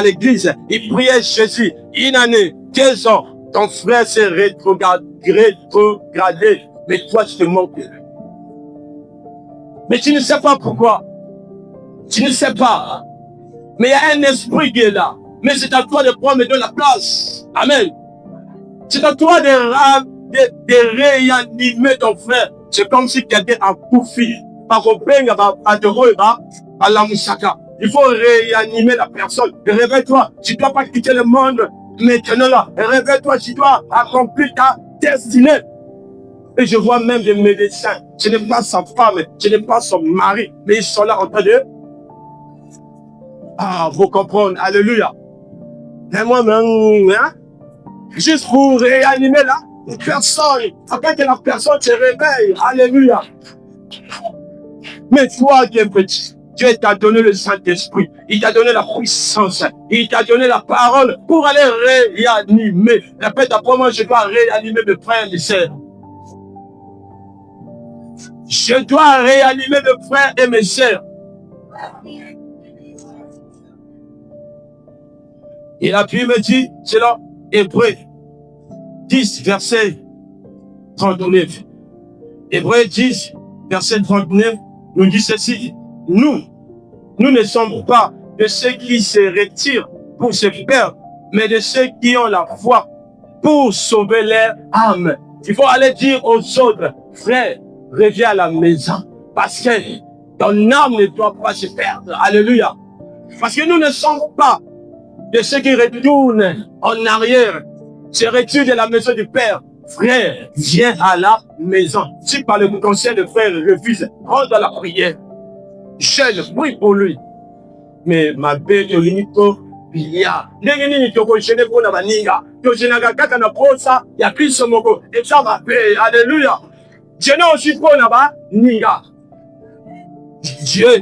l'église, ils priaient Jésus, une année, 15 ans, ton frère s'est rétrogradé, mais toi, tu te manques. Mais tu ne sais pas pourquoi. Tu ne sais pas. Mais il y a un esprit qui est là. Mais c'est à toi de prendre de la place. Amen. C'est à toi de réanimer ton frère. C'est comme si quelqu'un a coupé. Il faut réanimer la personne. Réveille-toi. Tu ne dois pas quitter le monde maintenant là. Réveille-toi. Tu dois accomplir ta destinée. Et je vois même des médecins. Ce n'est pas sa femme, ce n'est pas son mari, mais ils sont là en train de... Ah, vous comprenez. Alléluia. Et moi-même, hein? Juste pour réanimer la personne, afin que la personne se réveille. Alléluia. Mais toi qui es petit, Dieu t'a donné le Saint-Esprit. Il t'a donné la puissance. Il t'a donné la parole pour aller réanimer. Répète après moi, je dois réanimer mes frères et mes sœurs. Je dois réanimer mes frères et mes sœurs. Il a pu me dire, c'est là, Hébreux 10, verset 39. Hébreux 10, verset 39, nous dit ceci. Nous ne sommes pas de ceux qui se retirent pour se perdre, mais de ceux qui ont la foi pour sauver leur âme. Il faut aller dire aux autres, frère, reviens à la maison, parce que ton âme ne doit pas se perdre. Alléluia. Parce que nous ne sommes pas de ceux qui retournent en arrière, se retirent de la maison du Père. Frère, viens à la maison. Si par le conseil de frère refuse, rentre dans la prière. Jeune, prie pour lui. Mais ma belle, tu es Bilia. Alléluia. Je n'ai aussi pas là-bas, Niga. Dieu,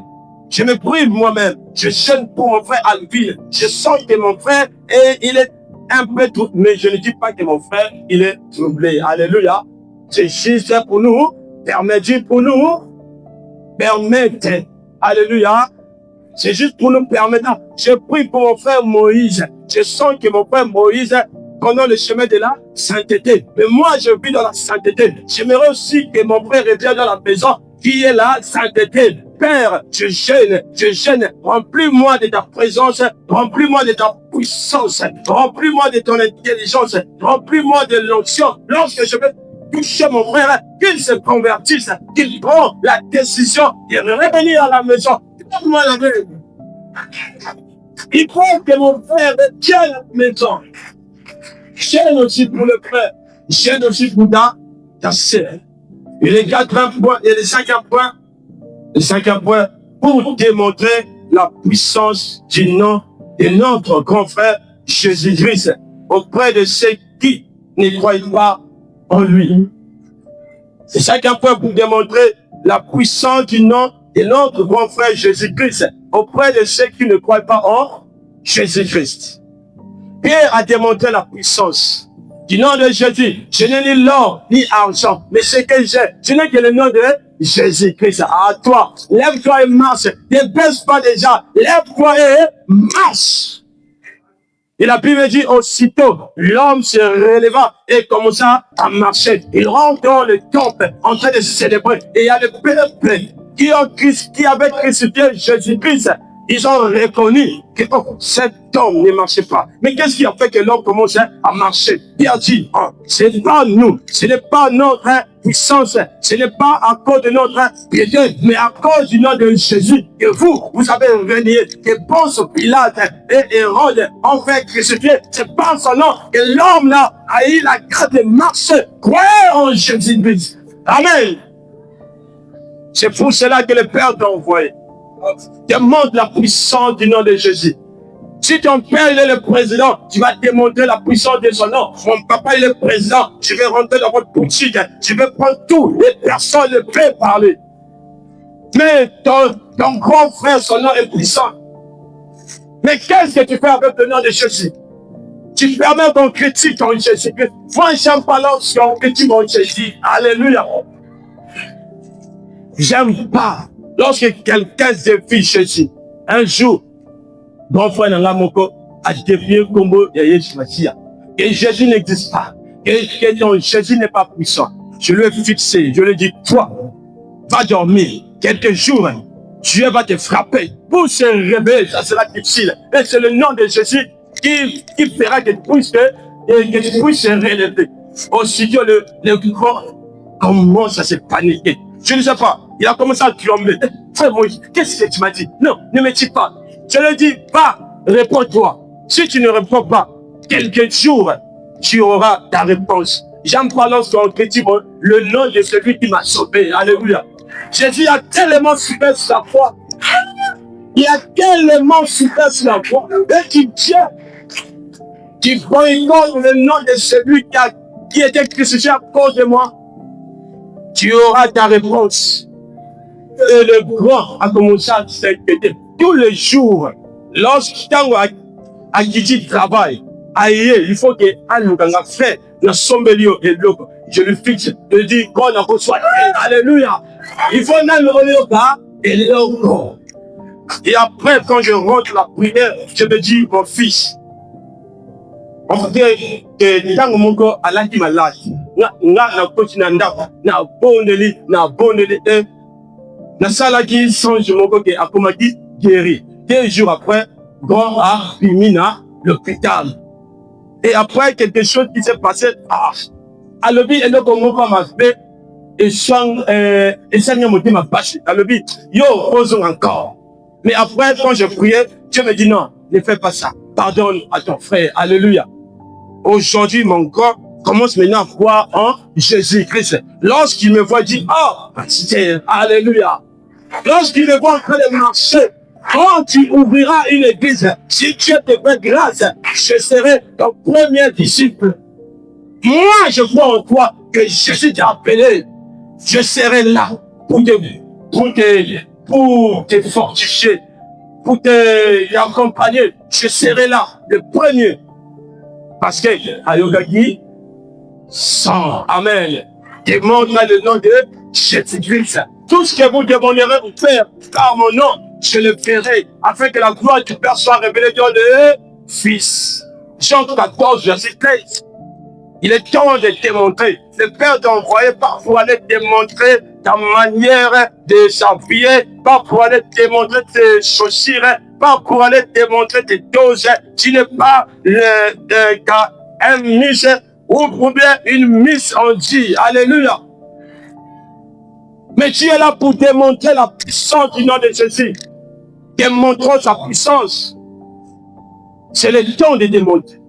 je me prive moi-même. Je jeûne pour mon frère Alvin. Je sens que mon frère, il est un peu tout, mais je ne dis pas que mon frère, il est troublé. Alléluia. C'est juste pour nous, permettre pour nous, permettre. Alléluia. C'est juste pour nous permettre. Je prie pour mon frère Moïse. Je sens que mon frère Moïse pendant le chemin de la sainteté. Mais moi, je vis dans la sainteté. J'aimerais aussi que mon frère revienne dans la maison qui est la sainteté. Père, je jeûne, remplis-moi de ta présence, remplis-moi de ta puissance, remplis-moi de ton intelligence, remplis-moi de l'onction. Lorsque je vais toucher mon frère, qu'il se convertisse, qu'il prend la décision de revenir à la maison. Donne-moi la main. Il faut que mon frère tienne à la maison. Jeûne aussi pour le frère, jeûne aussi pour ta sœur. Et les 4 points, et les 5e point, le 5e point, pour démontrer la puissance du nom de notre grand frère Jésus-Christ auprès de ceux qui ne croient pas en lui. Le 5e point pour démontrer la puissance du nom de notre grand frère Jésus-Christ auprès de ceux qui ne croient pas en Jésus-Christ. Pierre a démontré la puissance du nom de Jésus. Je n'ai ni l'or ni argent, mais ce que j'ai, ce n'est que le nom de Jésus-Christ. À toi, lève-toi et marche. Ne baisse pas déjà. Lève-toi et marche. Il a pu me dire aussitôt, l'homme se releva et commença à marcher. Il rentre dans le temple en train de célébrer. Et il y a le peuple qui avait crucifié Jésus-Christ Ils ont reconnu que oh, cet homme ne marchait pas. Mais qu'est-ce qui a fait que l'homme commençait à marcher? Il a dit, oh, ce n'est pas nous, ce n'est pas notre puissance, ce n'est pas à cause de notre piété, mais à cause du nom de Jésus que vous avez renié, que Ponce Pilate et Hérode ont fait crucifier. C'est par son nom que l'homme là a eu la grâce de marcher. Croyez en Jésus-Christ. Amen. C'est pour cela que le Père t'a envoyé. Demande la puissance du nom de Jésus. Si ton père il est le président, tu vas démontrer la puissance de son nom. Mon papa il est le président, je vais rentrer dans votre boutique, je vais prendre tout et personne ne peut parler. Mais ton grand frère, son nom est puissant. Mais qu'est-ce que tu fais avec le nom de Jésus? Tu permets qu'on critique ton Jésus. Moi, j'aime pas lorsqu'on critique mon Jésus. Alléluia. J'aime pas lorsque quelqu'un défie Jésus. Un jour, mon frère Nangamoko a défié le combo de Yeshua. Et Jésus n'existe pas. Et non, Jésus n'est pas puissant. Je lui ai fixé, je lui ai dit, toi, va dormir. Quelques jours, Dieu va te frapper. Pour se réveiller, ça sera difficile. Et c'est le nom de Jésus qui fera que tu puisses se relever. Aussitôt, le corps commence à se paniquer. Je ne sais pas. Il a commencé à trembler. Frère Moïse, qu'est-ce que tu m'as dit? Non, ne me dis pas. Je lui dis, va, réponds-toi. Si tu ne réponds pas, quelques jours, tu auras ta réponse. J'aime pas lorsqu'on critique le nom de celui qui m'a sauvé. Alléluia. Jésus a tellement super sa foi. Il a tellement super sa foi. Et tu tiens, tu boycottes le nom de celui qui était crucifié à cause de moi. Tu auras ta réponse. Et le grand a commencé à s'inquiéter. Tous les jours, lorsqu'on a quitté le travail, il faut que Aluganga fait le sombelio et le je lui fixe, je dis qu'on a reçu. Alléluia. Il faut même le relire et le corps. Et après, quand je rentre la prière, je me dis, mon fils, on dit que tant mon corps a la qui m'a lâché. Na continue na boneli na sala qui songe mon corps a comme dit guéri. 2 jours après, grand a fini à l'hôpital. Et après quelque chose qui s'est passé, à l'objet et donc mon corps m'a fait et ça m'a bâché. À l'objet, yo osons encore. Mais après quand je priais, Dieu me dit non, ne fais pas ça. Pardonne à ton frère. Alléluia. Aujourd'hui, mon corps commence maintenant à croire en Jésus-Christ. Lorsqu'il me voit, il dit, oh, alléluia. Lorsqu'il me voit en train de marcher, quand tu ouvriras une église, si Dieu te fait grâce, je serai ton premier disciple. Moi, je crois en toi que Jésus t'a appelé. Je serai là pour te fortifier, pour t'accompagner. Je serai là, le premier. Parce que Ayogagi, sans Amen, demande le nom de Jésus-Christ. Tout ce que vous demanderez au Père, par mon nom, je le ferai, afin que la gloire du Père soit révélée dans le Fils. Jean 14, verset 13. Il est temps de démontrer. Le Père t'a envoyé pas pour aller démontrer ta manière de s'habiller, pas pour aller démontrer tes chaussures, pas pour aller démontrer tes doses. Tu n'es pas un miss ou bien une miss en dit. Alléluia. Mais tu es là pour démontrer la puissance du nom de Jésus. Démontrons sa puissance. C'est le temps de démontrer.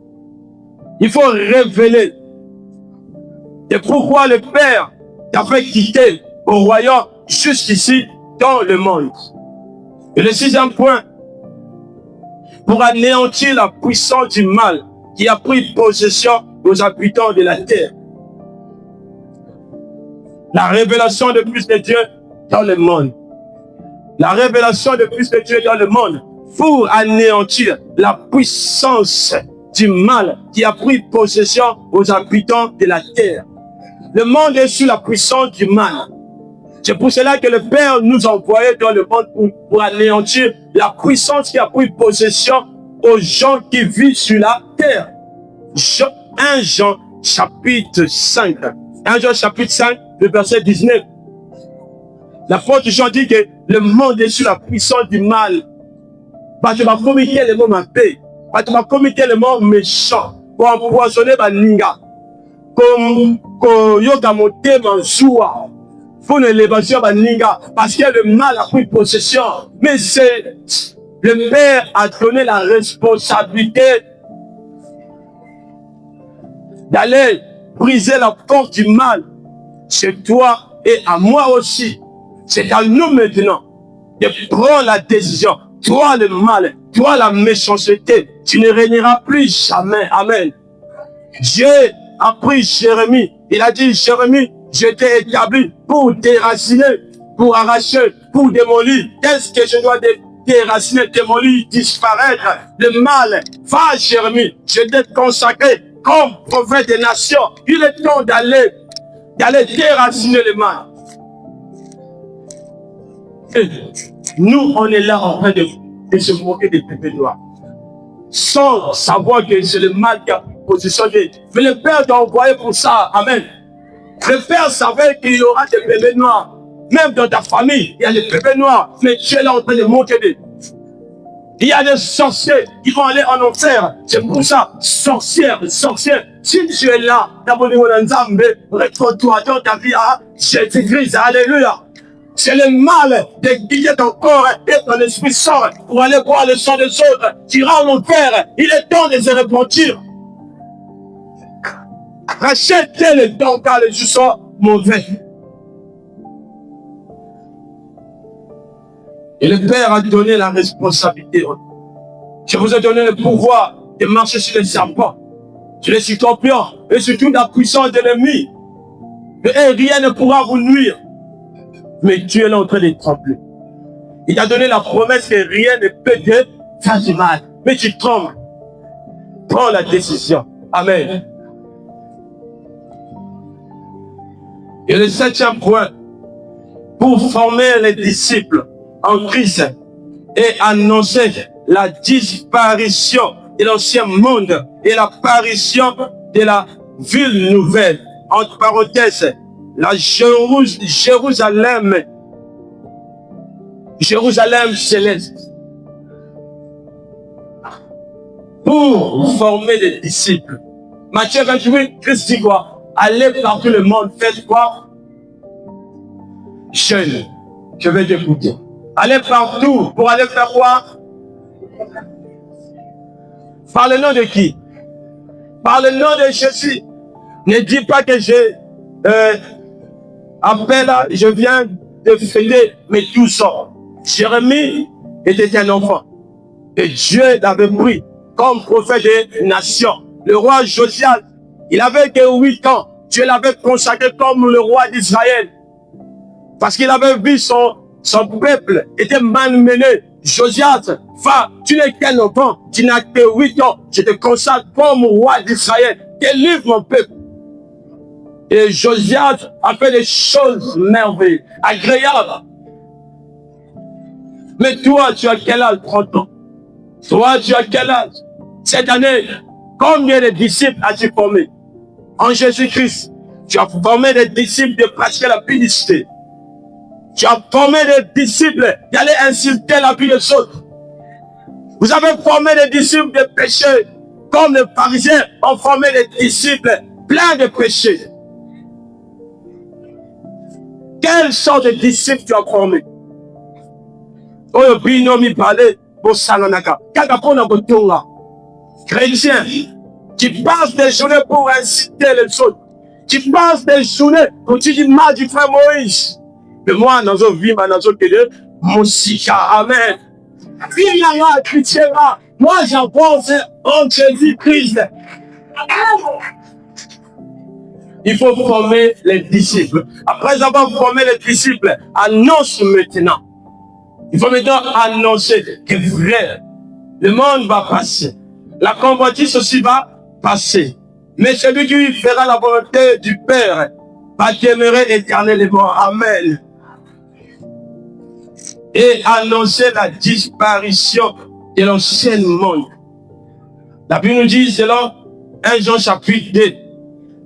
Il faut révéler. Et pourquoi le Père t'a fait quitter au royaume jusqu'ici dans le monde. Et le 6e point, pour anéantir la puissance du mal qui a pris possession aux habitants de la terre. La révélation de plus de Dieu dans le monde. La révélation de plus de Dieu dans le monde pour anéantir la puissance du mal qui a pris possession aux habitants de la terre. Le monde est sous la puissance du mal. C'est pour cela que le Père nous a envoyés dans le monde pour anéantir la puissance qui a pris possession aux gens qui vivent sur la terre. 1 Jean chapitre 5. 1 Jean chapitre 5, le verset 19. L'apôtre Jean dit que le monde est sous la puissance du mal. bato bakomiki élément mabe, bato bakomiki élément méchant, pour empoisonner baninga, koyoka motema nzuwa, pour l'élévation baninga, parce que le mal a pris possession. Mais c'est le Père a donné la responsabilité d'aller briser la porte du mal chez toi et à moi aussi. C'est à nous maintenant de prendre la décision. Toi le mal, toi la méchanceté, tu ne régneras plus jamais. Amen. Dieu a pris Jérémie. Il a dit, Jérémie, je t'ai établi pour déraciner, pour arracher, pour démolir. Qu'est-ce que je dois déraciner, démolir, disparaître? Le mal. Va, Jérémie, je t'ai consacré comme prophète des nations. Il est temps d'aller déraciner le mal. Et nous, on est là en train de se moquer des bébés noirs, sans savoir que c'est le mal qui a positionné. Mais le Père t'a envoyé pour ça. Amen. Le Père savait qu'il y aura des bébés noirs. Même dans ta famille, il y a des bébés noirs. Mais tu es là en train de moquer des... Il y a des sorciers qui vont aller en enfer. C'est pour ça, sorcière. Si tu es là, retrouve-toi dans ta vie à Jésus-Christ. Alléluia. C'est le mal de guider ton corps et ton esprit sort pour aller voir le sang des autres qui rend l'enfer. Il est temps de se repentir. Rachetez le temps car les jours sont mauvais. Et le Père a donné la responsabilité. Je vous ai donné le pouvoir de marcher sur les serpents, sur les scorpions et sur toute la puissance de l'ennemi. Et rien ne pourra vous nuire. Mais tu es là en train de trembler. Il t'a donné la promesse que rien ne peut te faire du mal. Mais tu trembles. Prends la décision. Amen. Et le 7e point, pour former les disciples en Christ et annoncer la disparition de l'ancien monde et l'apparition de la ville nouvelle. Entre parenthèses, la Jérusalem céleste. Pour former des disciples. Matthieu 28, Christ dit quoi? Allez partout le monde, faites quoi? Jeune, je vais t'écouter. Allez partout pour aller faire quoi? Par le nom de qui? Par le nom de Jésus. Ne dis pas que je viens de fêter, mais tout sort. Jérémie était un enfant. Et Dieu l'avait pris comme prophète des nations. Le roi Josias, il avait que 8 ans. Dieu l'avait consacré comme le roi d'Israël. Parce qu'il avait vu son peuple était malmené. Josias, va, tu n'es qu'un enfant, tu n'as que 8 ans. Je te consacre comme roi d'Israël. Délivre mon peuple. Et Josias a fait des choses merveilleuses, agréables. Mais toi, tu as quel âge? 30 ans. Toi, tu as quel âge? Cette année, combien de disciples as-tu formé? En Jésus-Christ, tu as formé des disciples de pratiquer la publicité. Tu as formé des disciples d'aller insulter la vie des autres. Vous avez formé des disciples de péché, comme les pharisiens ont formé des disciples pleins de péchés. Quelle sorte de disciples tu as formé? Oyo binomi parler pour Sananaka. Chrétien, tu passes des journées pour inciter les autres. Tu passes des journées pour dire mal du frère Moïse. Mais moi, dans une vie, dans une vie, mon sika, amen. Moi, j'avance en Jésus-Christ. Il faut former les disciples. Après avoir formé les disciples, annonce maintenant. Il faut maintenant annoncer que vrai, le monde va passer. La convoitise aussi va passer. Mais celui qui fera la volonté du Père va demeurer éternellement. Amen. Et annoncer la disparition de l'ancien monde. La Bible nous dit, selon 1 Jean chapitre 2,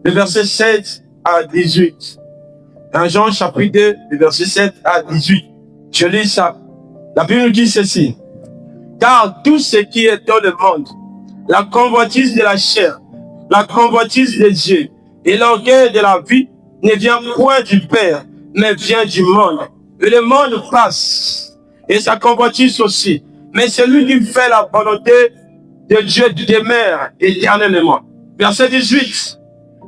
le verset 7 à 18. 1 Jean chapitre 2, le verset 7 à 18. Je lis ça. La Bible nous dit ceci. Car tout ce qui est dans le monde, la convoitise de la chair, la convoitise des yeux et l'orgueil de la vie ne vient point du Père, mais vient du monde. Et le monde passe, et sa convoitise aussi. Mais celui qui fait la volonté de Dieu demeure éternellement. Verset 18.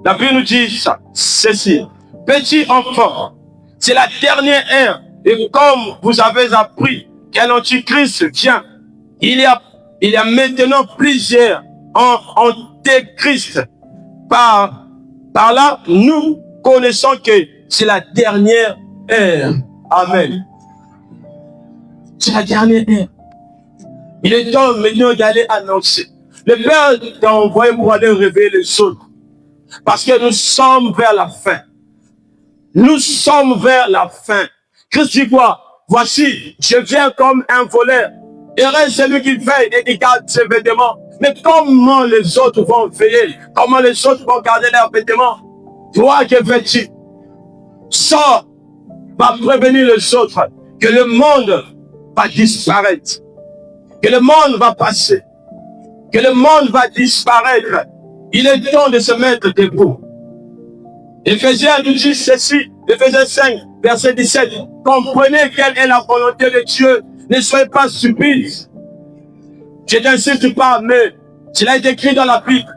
La Bible nous dit ça, ceci. Petit enfant, c'est la dernière ère. Et comme vous avez appris qu'un antichrist vient, il y a maintenant plusieurs antéchrists. Par là, nous connaissons que c'est la dernière ère. Amen. C'est la dernière ère. Il est temps maintenant d'aller annoncer. Le Père t'a envoyé pour aller réveiller les autres. Parce que nous sommes vers la fin. Nous sommes vers la fin. Christ dit quoi? Voici, je viens comme un voleur. Heureux celui qui veille et qui garde ses vêtements. Mais comment les autres vont veiller? Comment les autres vont garder leurs vêtements? Toi, que fais-tu? Sors, va prévenir les autres que le monde va disparaître. Que le monde va passer. Que le monde va disparaître. Il est temps de se mettre debout. Éphésiens nous dit ceci, Éphésiens 5, verset 17. Comprenez quelle est la volonté de Dieu. Ne soyez pas stupides. Je t'insiste pas, mais cela est écrit dans la Bible.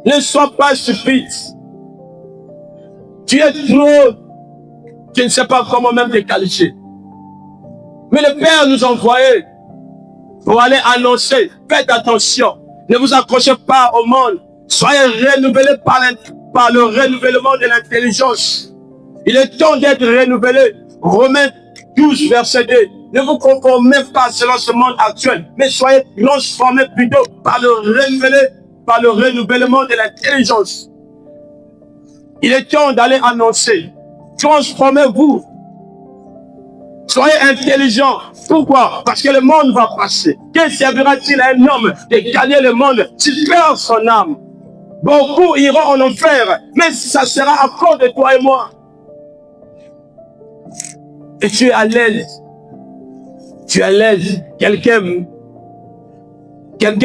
Ne sois pas stupide. Tu es trop, tu ne sais pas comment même te qualifier. Mais le Père nous a envoyés pour aller annoncer. Faites attention. Ne vous accrochez pas au monde. Soyez renouvelés par le renouvellement de l'intelligence. Il est temps d'être renouvelé. Romains 12, verset 2. Ne vous conformez pas selon ce monde actuel, mais soyez transformés plutôt par le renouvellement de l'intelligence. Il est temps d'aller annoncer. Transformez-vous. Soyez intelligents. Pourquoi? Parce que le monde va passer. Que servira-t-il à un homme de gagner le monde s'il perd son âme? Beaucoup iront en enfer, mais ça sera à cause de toi et moi. Et tu es à l'aise. Tu es à l'aise. Quelqu'un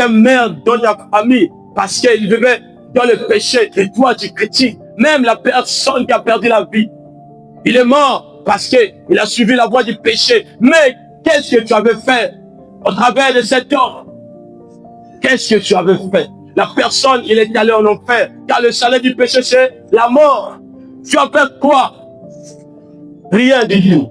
meurt dans ta famille parce qu'il vivait dans le péché et toi tu critiques. Même la personne qui a perdu la vie. Il est mort parce qu'il a suivi la voie du péché. Mais qu'est-ce que tu avais fait au travers de cet homme? Qu'est-ce que tu avais fait? La personne, il est allé en enfer. Car le salaire du péché, c'est la mort. Tu as fait quoi? Rien du tout.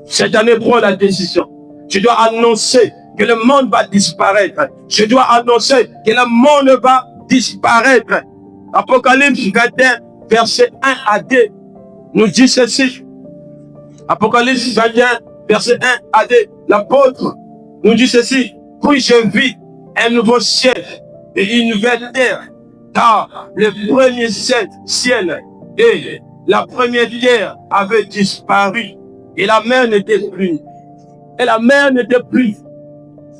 Cette année, prends la décision. Tu dois annoncer que le monde va disparaître. Je dois annoncer que le monde va disparaître. Apocalypse 21, verset 1 à 2, nous dit ceci. Apocalypse 21, verset 1 à 2. L'apôtre nous dit ceci. Puis je vis un nouveau ciel et une nouvelle terre. Car le premier ciel et la première terre avaient disparu. Et la mer n'était plus. Et la mer n'était plus.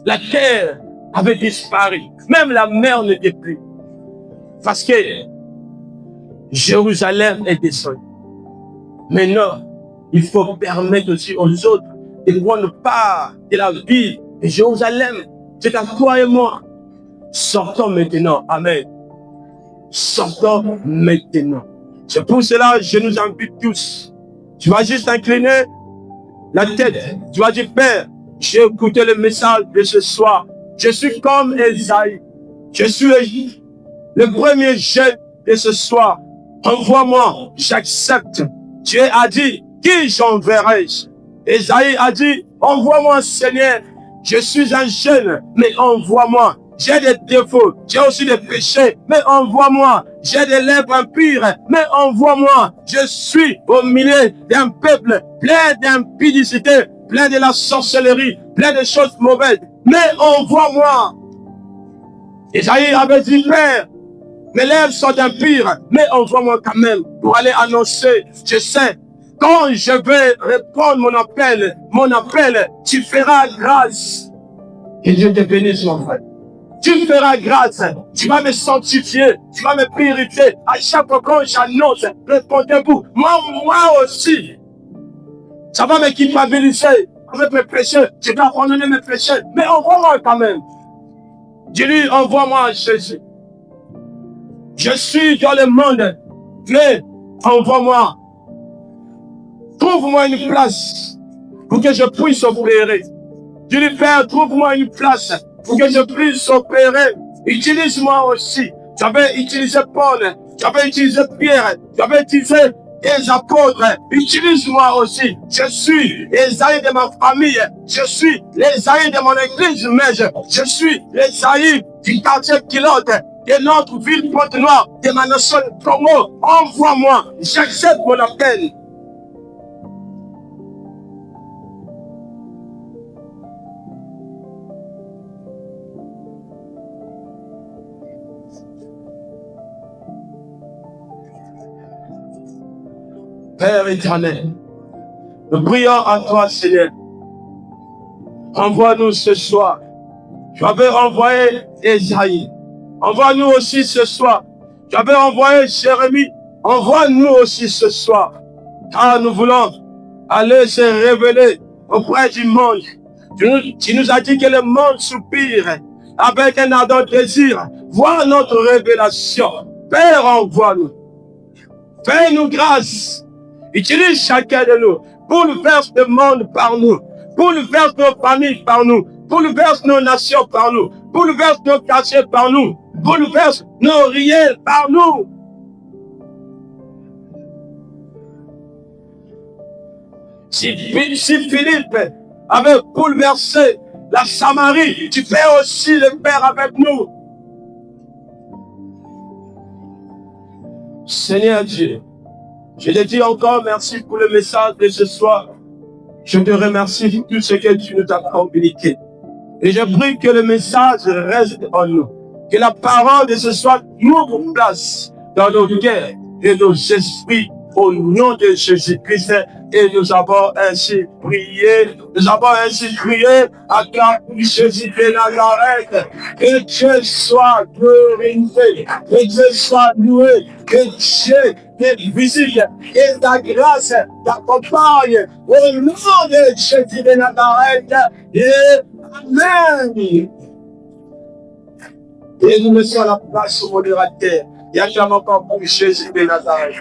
La terre avait disparu. Même la mer n'était plus. Parce que Jérusalem est descendue. Maintenant, il faut permettre aussi aux autres de prendre part de la vie de Jérusalem. C'est à toi et moi. Sortons maintenant. Amen. Sortons maintenant. C'est pour cela que je nous invite tous. Tu vas juste incliner la tête. Tu vas dire, Père, j'ai écouté le message de ce soir. Je suis comme Esaïe. Je suis le premier jeune de ce soir. Envoie-moi, j'accepte. Dieu a dit, qui j'enverrai-je? Esaïe a dit, envoie-moi, Seigneur. Je suis un jeune, mais envoie-moi. J'ai des défauts, j'ai aussi des péchés, mais envoie-moi. J'ai des lèvres impures, mais envoie-moi. Je suis au milieu d'un peuple plein d'impudicité, plein de la sorcellerie, plein de choses mauvaises, mais envoie-moi. Esaïe avait dit, Père, mes lèvres sont impures, mais envoie-moi quand même pour aller annoncer. Je sais, quand je vais répondre mon appel, tu feras grâce. Que Dieu te bénisse, mon frère. Tu feras grâce, tu vas me sanctifier, tu vas me purifier. À chaque fois quand j'annonce, répondez-vous. Moi aussi. Ça va me culpabiliser. avec mes péchés, je dois pardonner mes péchés, mais envoie-moi quand même. Dis-lui, envoie-moi Jésus. Je suis dans le monde, mais envoie-moi. Trouve-moi une place pour que je puisse opérer. Dis-lui, Père, trouve-moi une place pour que je puisse opérer. Utilise-moi aussi. J'avais utilisé Paul, j'avais utilisé Pierre, j'avais utilisé les apôtres. Utilise-moi aussi. Je suis Esaïe de ma famille. Je suis l'Esaïe de mon église, mais je suis l'Esaïe du quartier pilote de notre ville Pointe-Noire, de ma nation Congo. Envoie-moi. J'accepte mon appel. Père éternel, nous prions à toi, Seigneur. Envoie-nous ce soir. Tu avais envoyé Esaïe. Envoie-nous aussi ce soir. Tu avais envoyé Jérémie. Envoie-nous aussi ce soir. Car nous voulons aller se révéler auprès du monde. Tu nous as dit que le monde soupire avec un ardent désir. Vois notre révélation. Père, envoie-nous. Fais-nous grâce. Utilise chacun de nous. Bouleverse le monde par nous. Bouleverse nos familles par nous. Bouleverse nos nations par nous. Bouleverse nos quartiers par nous. Bouleverse nos riels par nous. Si Philippe avait bouleversé la Samarie, tu peux aussi le faire avec nous. Seigneur Dieu, je te dis encore merci pour le message de ce soir. Je te remercie pour tout ce que tu nous as communiqué. Et je prie que le message reste en nous. Que la parole de ce soir nous place dans nos cœurs et nos esprits au nom de Jésus-Christ. Et nous avons ainsi prié. Nous avons ainsi prié à car Jésus de Nazareth. Que Dieu soit glorifié. Que Dieu soit loué. Que Dieu te visite. Et ta grâce t'accompagne. Au nom de Jésus de Nazareth. Et Amen. Et nous mettons la place au modérateur. Il y a jamais encore pour Jésus de Nazareth.